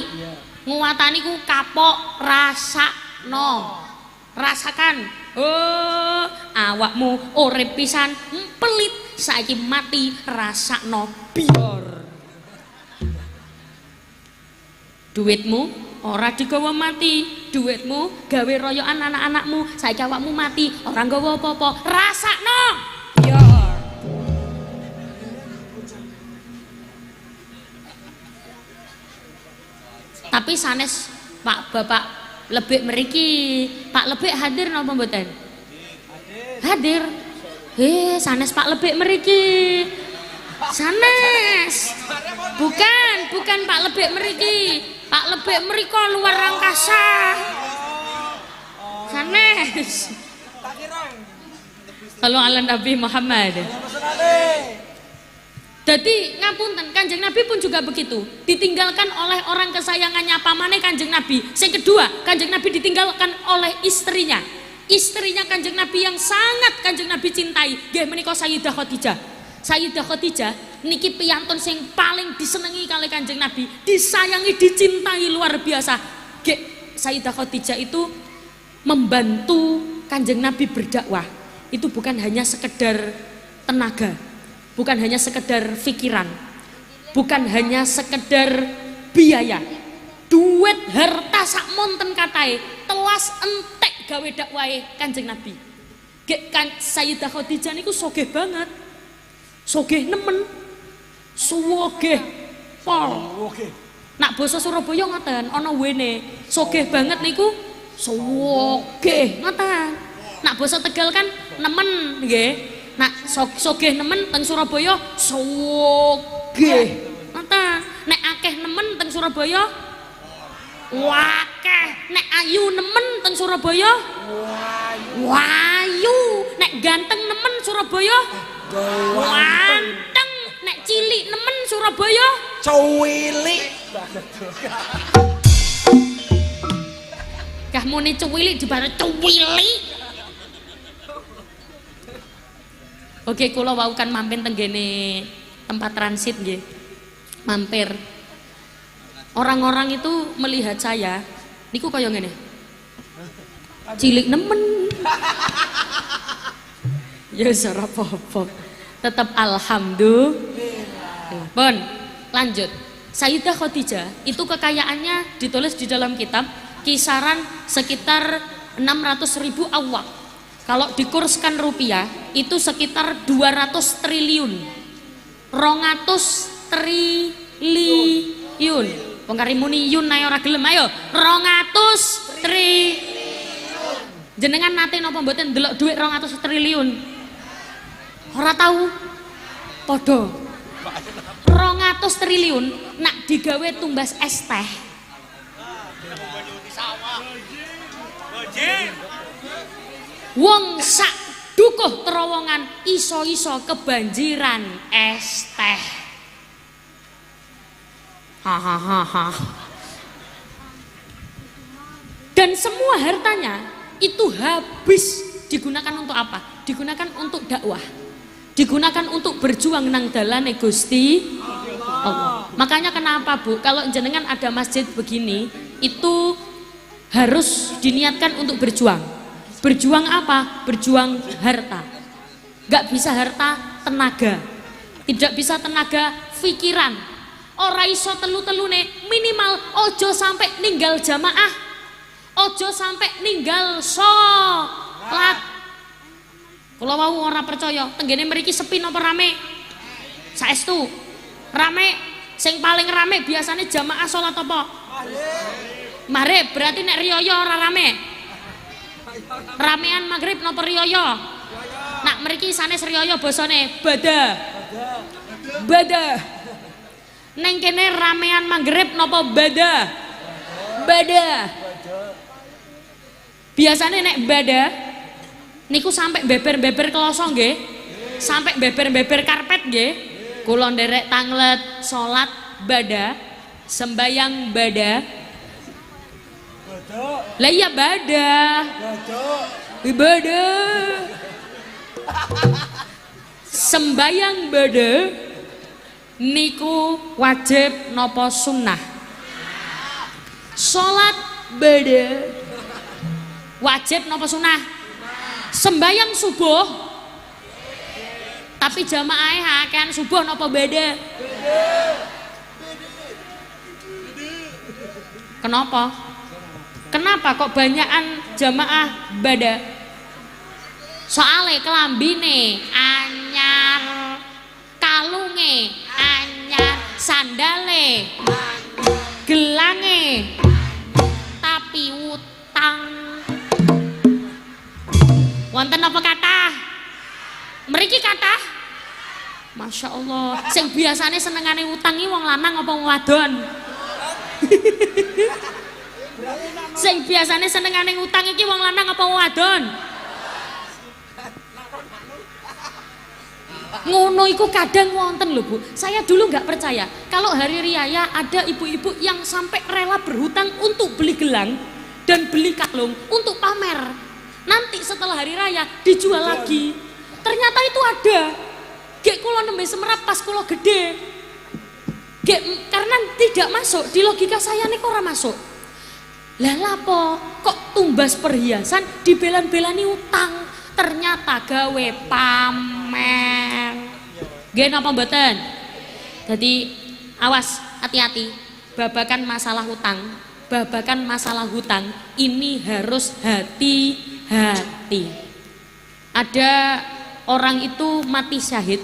Speaker 1: Nguatani ku kapok rasakno. Rasakan. Oh, awakmu urip pisan pelit, saiki mati rasakno bior. Duitmu ora digawa mati, duitmu gawe royokan anak-anakmu, saiki awakmu mati, ora nggawa apa-apa, rasakno bior. Tapi sanes Pak Bapak Lebih mriki, Pak Lebih hadir napa mboten? Hadir. Sanes Pak Lebih mriki. Sanes. Bukan Pak Lebih mriki. Pak Lebih mriko luar angkasa. Sanes. Sallu ala Nabi Muhammad. Jadi ngapunten, Kanjeng Nabi pun juga begitu, ditinggalkan oleh orang kesayangannya pamane Kanjeng Nabi. Yang kedua, Kanjeng Nabi ditinggalkan oleh istrinya. Istrinya Kanjeng Nabi yang sangat Kanjeng Nabi cintai, nggih menika Sayyidah Khadijah. Sayyidah Khadijah niki piyantun sing paling disenengi kali Kanjeng Nabi, disayangi, dicintai luar biasa. Nggih, Sayyidah Khadijah itu membantu Kanjeng Nabi berdakwah. Itu bukan hanya sekedar tenaga, bukan hanya sekedar pikiran, bukan hanya sekedar biaya, duit harta sak monten katae telas entek gawe dakwahe Kanjeng Nabi. Gek kan Sayyidah Khadijah niku sogeh banget, sogeh nemen, suwogeh pol. Nak basa Surabaya ngoten, ana wene sogeh banget niku sogeh ngoten. Nak basa Tegal kan nemen nggih. Nak sogeh nemen teng Surabaya sogeh. Ngoten. Nek akeh nemen teng Surabaya wakeh. Nek ayu nemen teng Surabaya wayu. Nek ganteng nemen Surabaya ganteng. Nek cilik nemen Surabaya cuwilik. Kah muni cuwilik dibare cuwilik. Oke, kula wau kan mampir tenggene tempat transit nggih. Mampir. Orang-orang itu melihat saya niku kaya ngene. cilik nemen. Ya ora apa-apa. Tetap alhamdulillah. Bon, lanjut. Sayyidah Khadijah itu kekayaannya ditulis di dalam kitab kisaran sekitar 600.000 awak. Kalau dikurskan rupiah itu sekitar 200 triliun. 200 triliun. Wong kari muni yun ae ora gelem ayo. 200 triliun. Jenengan nate napa mboten ndelok dhuwit 200 triliun? Ora tahu. Padha. 200 triliun nak digawe tumbas es teh. Wong sak dukuh terowongan iso-iso kebanjiran es teh. Hahaha. Dan semua hartanya itu habis digunakan untuk apa? Digunakan untuk dakwah. Digunakan untuk berjuang nang dalane Gusti Allah. Makanya kenapa Bu, kalau jenengan ada masjid begini, itu harus diniatkan untuk berjuang. Berjuang apa? Berjuang harta. Gak bisa harta, tenaga. Tidak bisa tenaga, pikiran. Ora iso telu-telune, minimal ojo sampai ninggal jamaah. Ojo sampai ninggal sholat. Kalau mau ora percaya, tenggene mriki sepi napa rame? Saestu. Rame, sing paling rame biasanya jamaah sholat apa? Maghrib. Berarti nek riyo ora rame. Ramean maghrib napa riyo? Nak mriki sanes riyo basane bada. Bada. Neng kene ramean maghrib napa bada? Bada. Biasanya nek bada niku sampai beber-beber kloso nggih. Sampai beber-beber karpet nggih. Kula nderek tanglet salat bada, sembayang bada. Lah iya bada. Ibadah. Sembayang bada niku wajib napa sunnah? Salat bada wajib napa sunnah? Sembayang subuh. Tapi jamaah akan subuh napa bada? Kenapa? Kenapa kok banyakan jamaah bada? Soale kelambine anyar, kalunge anyar, sandale, gelange, tapi utang. Wonten apa kathah? Mriki kathah? Masya Allah. Sing biasane senengane utangi wong lanang apa wong wadon? Sing biasane senengane utang iki wong lanang apa wong wadon? Ngono iku kadang wonten lho Bu. Saya dulu nggak percaya kalau hari raya ada ibu-ibu yang sampai rela berhutang untuk beli gelang dan beli kalung untuk pamer. Nanti setelah hari raya dijual lagi. Ternyata itu ada. Gek kula nembe semerap pas kula gede. Gek karena tidak masuk di logika saya nih kok ora masuk. Lah lapo kok tumbas perhiasan dibelan-belani utang, ternyata gawe pamer. Nggih napa mboten? Jadi awas, hati-hati. Babakan masalah hutang, babakan masalah hutang ini harus hati-hati. Ada orang itu mati syahid,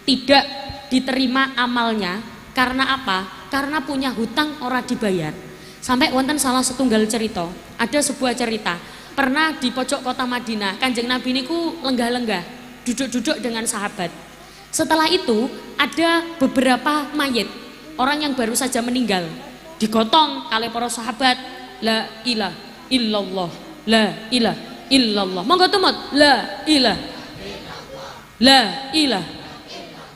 Speaker 1: tidak diterima amalnya karena apa? Karena punya hutang ora dibayar. Sampai wonten salah setunggal cerita, ada sebuah cerita pernah di pojok kota Madinah Kanjeng Nabi niku lenggah-lenggah duduk-duduk dengan sahabat. Setelah itu ada beberapa mayit orang yang baru saja meninggal digotong oleh para sahabat. La ilaha illallah, la ilaha illallah. Monggo tumut, la ilaha, la ilaha.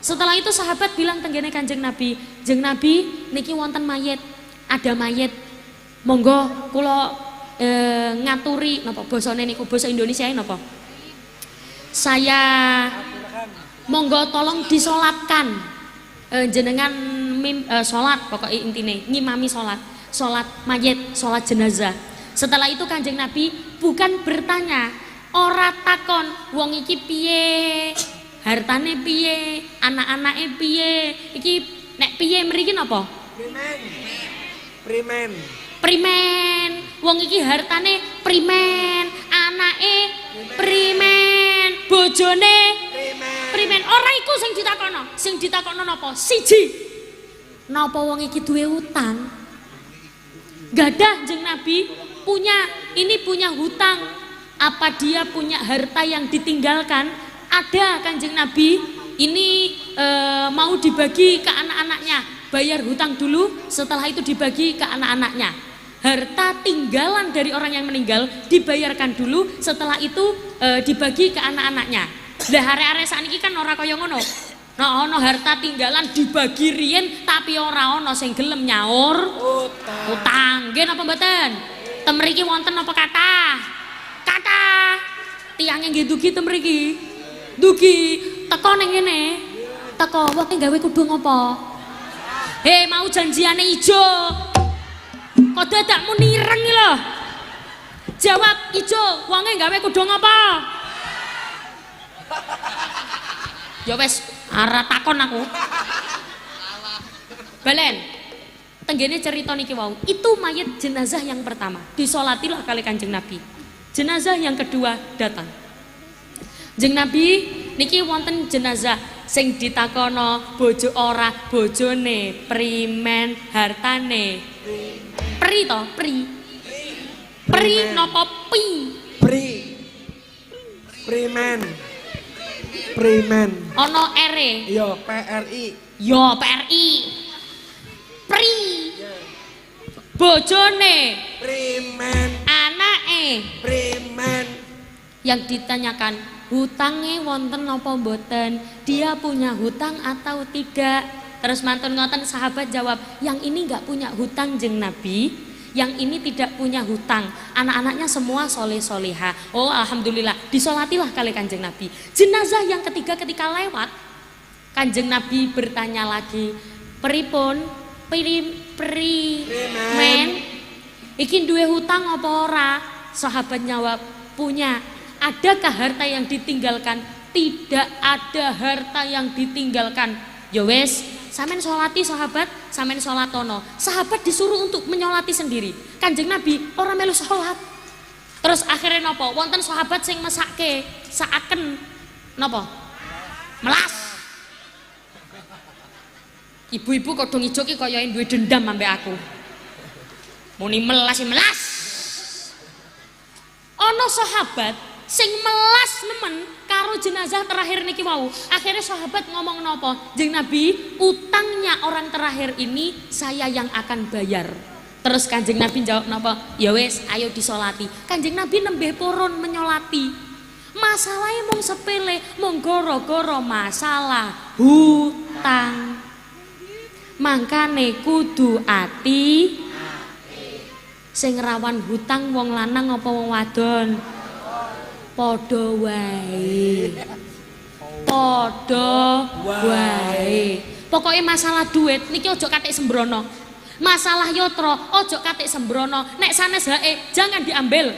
Speaker 1: Setelah itu sahabat bilang tenggene Kanjeng Nabi, Jeng Nabi niki wonten mayit, ada mayit. Monggo kula ngaturi napa basane niku basa Indonesia napa? Saya monggo tolong disolatkan jenengan salat pokoknya intine ngimami salat mayit, salat jenazah. Setelah itu Kanjeng Nabi bukan bertanya, ora takon wong iki piye, hartane piye, anak-anake piye, iki nek piye mriki napa? Primen. Wong iki hartane primen, anake primen, bojone primen. Ora iku sing ditakono. Sing ditakono napa? Siji. Napa wong iki duwe utang? Gadah Kanjeng Nabi punya hutang. Apa dia punya harta yang ditinggalkan? Ada Kanjeng Nabi. Ini mau dibagi ke anak-anaknya. Bayar hutang dulu, setelah itu dibagi ke anak-anaknya. Harta tinggalan dari orang yang meninggal dibayarkan dulu, setelah itu dibagi ke anak-anaknya. Lah arek-arek sakniki kan ora kaya ngono. Nah, ono harta tinggalan dibagi riyen tapi ora ono sing gelem nyaur utang. Nggih napa mboten? Tem mriki wonten apa kathah? Kathah. Tiange nggih dugi tem mriki. Dugi teko ning ngene. Teko wong gawe kudung apa? He mau janjiane ijo. Kok dadakmu nireng iki lho. Jawab ijo, wonge gawe kudung apa? Ya wes, arah takon aku. Balen. Tenggene cerita niki wau, itu mayat jenazah yang pertama, disolatilah kali Kanjeng Nabi. Jenazah yang kedua datang. Kanjeng Nabi niki wonten jenazah sing ditakono bojo ora, bojone, primen, hartane. Pri to, pri. Pri napa pi?
Speaker 2: Primen.
Speaker 1: Ono ere.
Speaker 2: Yo PRI.
Speaker 1: Yo PRI. Pri. Bojone.
Speaker 2: Primen.
Speaker 1: Anake.
Speaker 2: Primen.
Speaker 1: Yang ditanyakan, hutangnya wonten apa mboten? Dia punya hutang atau tidak? Terus mantun ngoten sahabat jawab, yang ini enggak punya hutang Jeng Nabi, yang ini tidak punya hutang. Anak-anaknya semua soleh-soleha. Oh alhamdulillah, disolatilah kali Kanjeng Nabi. Jenazah yang ketiga ketika lewat, Kanjeng Nabi bertanya lagi, pripun? Primen. Iki duwe hutang apa ora? Sahabat jawab, punya. Adakah harta yang ditinggalkan? Tidak ada harta yang ditinggalkan. Ya wes, sampean sholati sahabat, sampean sholatono. Sahabat disuruh untuk menyolati sendiri. Kanjeng Nabi orang melu sholat. Terus akhirnya nopo? Wonten sahabat sing mesake, saaken nopo? Melas. Ibu-ibu kodong ijo ki kaya duwe dendam ambek aku. Muni melas. Ono sahabat sing melas nemen karo jenazah terakhir niki wau. Akhirnya sahabat ngomong nopo? Jeng Nabi, utangnya orang terakhir ini saya yang akan bayar. Terus Kanjeng Nabi jawab nopo? Ya wes, ayo disolati. Kanjeng Nabi nembeh purun menyolati. Masalahnya mung sepele, mung goro-goro masalah hutang. Mangkane kudu ati sing rawan hutang wong lanang apa wong wadon? Padha wae. Pokoknya masalah duit niki ojo katik sembrono. Masalah yotro ojo katik sembrono. Nek sanes hae jangan diambil.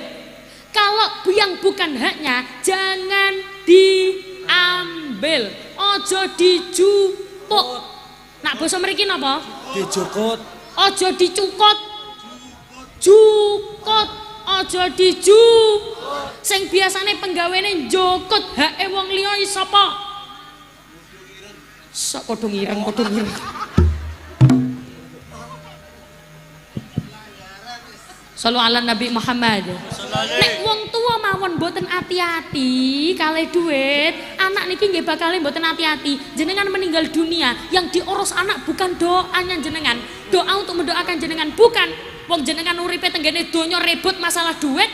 Speaker 1: Kalau yang bukan haknya jangan diambil. Ojo dijupuk. Nak basa mriki napa?
Speaker 2: Dijukut.
Speaker 1: Ojo dicukut. Jukut. Ojo diju. Sing biasane penggawene njokot hake wong liya sapa? Sok kodong ireng. Sallu ala Nabi Muhammad. Nek wong tua mawon mboten ati-ati kalih duit, anak niki nggih bakal mboten ati-ati. Jenengan meninggal dunia, yang diurus anak bukan doanya jenengan. Doa untuk mendoakan jenengan bukan. Wong jenengan uripe tenggene donya ribut masalah duit,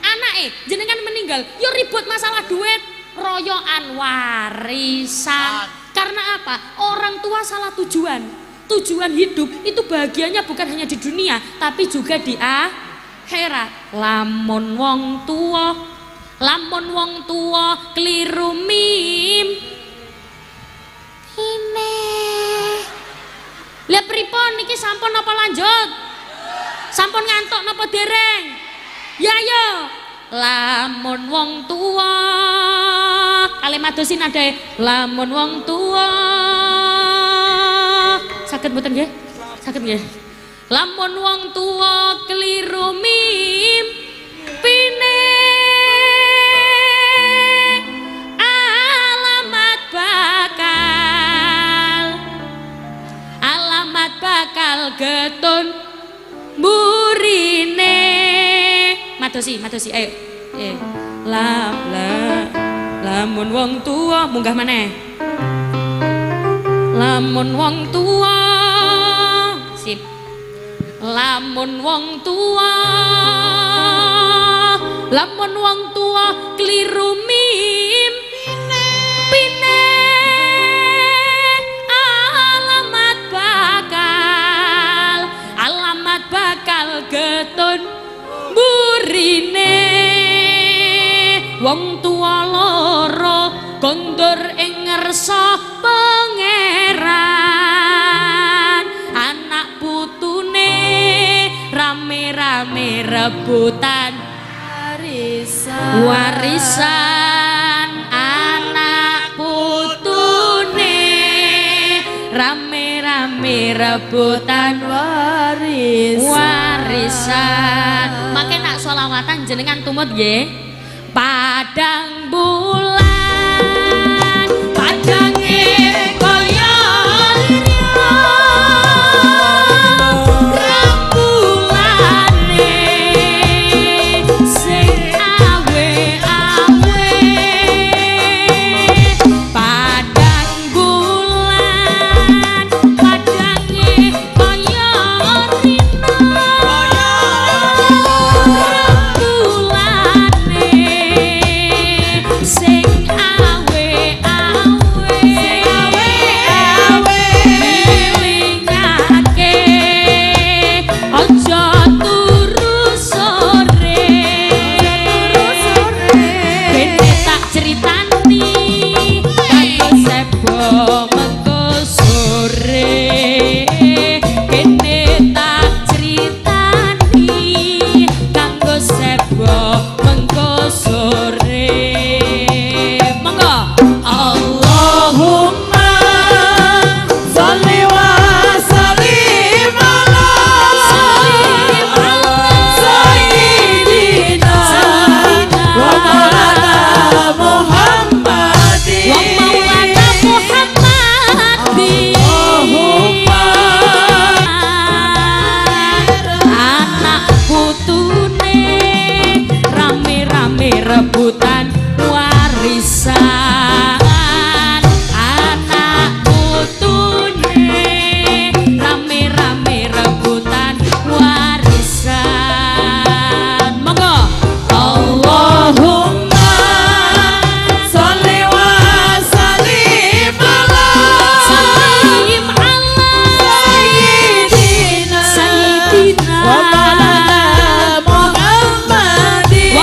Speaker 1: anake jenengan meninggal yo ribut masalah duit, royokan warisan. Karena apa? Orang tua salah tujuan. Tujuan hidup itu bahagianya bukan hanya di dunia, tapi juga di akhirat. Lamun wong tua keliru mim ini. Lihat pripun niki sampun apa lanjut? Sampun ngantuk napa dereng? Ya yo. Lamun wong tua kali madosi nadae lamun wong tua saged mboten nggih? Saged nggih. Lamun wong tua keliru mimpine alamat bakal getun burine madosi ayo lamun wong tua munggah maneh lamun wong tua sip lamun wong tua keliru mimpine alamat bakal getun burine wong tua loro kondur ing ngersa pangeran anak putune rame-rame rebutan warisan anak putune rame-rame rebutan warisan makin nak sholawatan jenengan tumut nggih padang bulan padange kaya rambulane sing awe-awe padang bulan padange kaya sing awe-awe nilingake aja turu sore kene tak critani kanggo sebo mengko sore kene tak critani kanggo sebo mengko sore Allahumma sholli wa sallim ala sayyidina wa maulana Muhammadin Allahumma anak putune rame-rame rebutan warisan anak putune rame-rame rebutan warisan monggo Allahumma sholli wa sallim ala sayyidina wa maulana Muhammadin.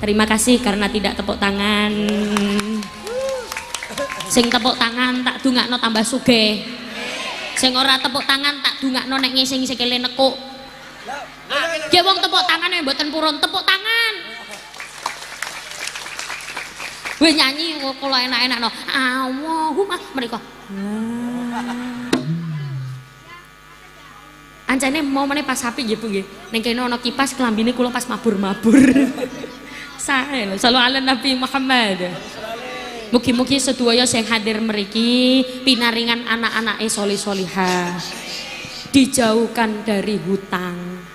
Speaker 1: Terima kasih karena tidak tepuk tangan. Sing tepuk tangan tak dungakno tambah sugih. Sing ora tepuk tangan tak dungakno nek ngising sikile nekuk. Nggih wong tepuk tangane mboten purun tepuk tangan. Kowe nyanyi kula enak-enakno. Allahumma mriko. Ancane mau meneh pas api nggih Bu nggih. Ning kene ana kipas klambine kula pas mabur-mabur. Sae lho, sallu ala Nabi Muhammad. Mugi-mugi sedaya sing hadir mriki pinaringan anak-anake solih-solihah. Dijauhkan dari hutang.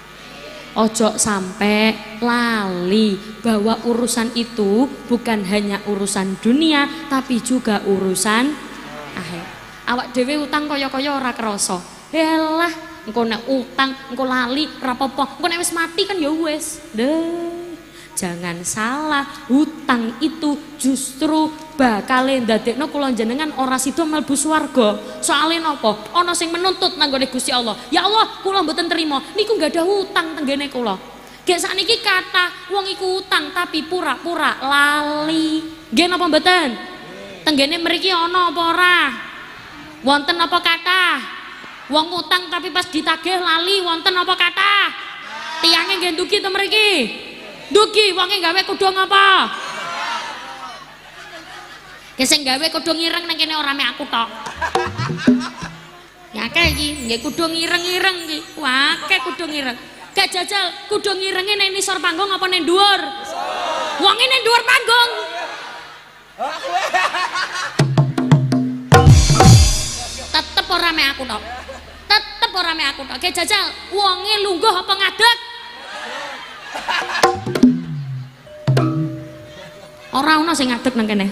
Speaker 1: Ojo sampai lali bahwa urusan itu bukan hanya urusan dunia tapi juga urusan akhir. Awak dhewe utang kaya-kaya ora krasa. Yalah, engko nek utang, engko lali ora apa-apa. Engko nek wis mati kan ya wis. Jangan salah, hutang itu justru bakal ndadekno kula jenengan ora sida mlebu swarga. Soale napa? Ana sing menuntut nang gone Gusti Allah. Ya Allah, kula mboten trima. Niku nggak ada hutang tenggene kula. Gek sakniki kata wong iku utang tapi pura-pura lali. Nggih napa mboten? Tenggene mriki ana apa ora? Wonten apa kathah? Wong utang tapi pas ditagih lali wonten apa kathah? Tiyange nggih ndugi to mriki? Ndugi, wonge gawe kudung apa? Ki sing gawe kudung ireng nang kene ora mek aku tok. Ya akeh iki, nggih kudung ireng-ireng iki. Wah, akeh kudung ireng. Gak jajal kudung irenge nang nisor panggung apa nang dhuwur? Wonge nang dhuwur panggung. Tetep ora mek aku tok. Tetep ora mek aku tok. Gak jajal wonge lungguh apa ngadeg? Ora ono sing ngadeg nang kene.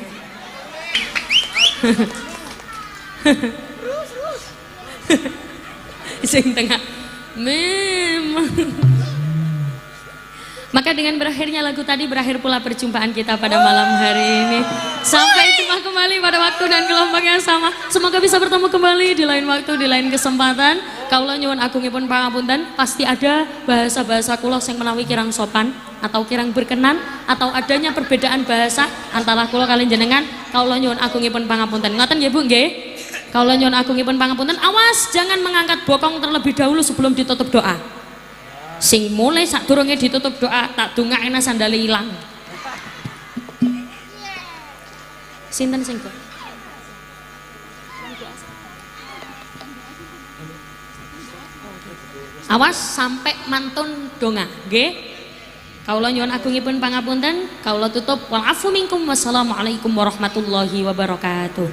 Speaker 1: Sing tengah memang. Maka dengan berakhirnya lagu tadi berakhir pula perjumpaan kita pada malam hari ini. Sampai jumpa kembali pada waktu dan gelombang yang sama. Semoga bisa bertemu kembali di lain waktu, di lain kesempatan. Kaula nyuwun agungipun pangapunten, pasti ada bahasa-bahasa kula sing menawi kirang sopan atau kirang berkenan atau adanya perbedaan bahasa antara kula kalian jenengan. Kaula nyuwun agungipun pangapunten. Ngoten nggih Bu nggih? Kaula nyuwun agungipun pangapunten. Awas jangan mengangkat bokong terlebih dahulu sebelum ditutup doa. Sing mulai sadurunge ditutup doa tak dongakna sandale ilang. Sinten sing kok? Awas sampai mantun donga, nggih. Kaula nyuwun agungipun pangapunten, kaula tutup wal afu minkum wassalamualaikum warahmatullahi wabarakatuh.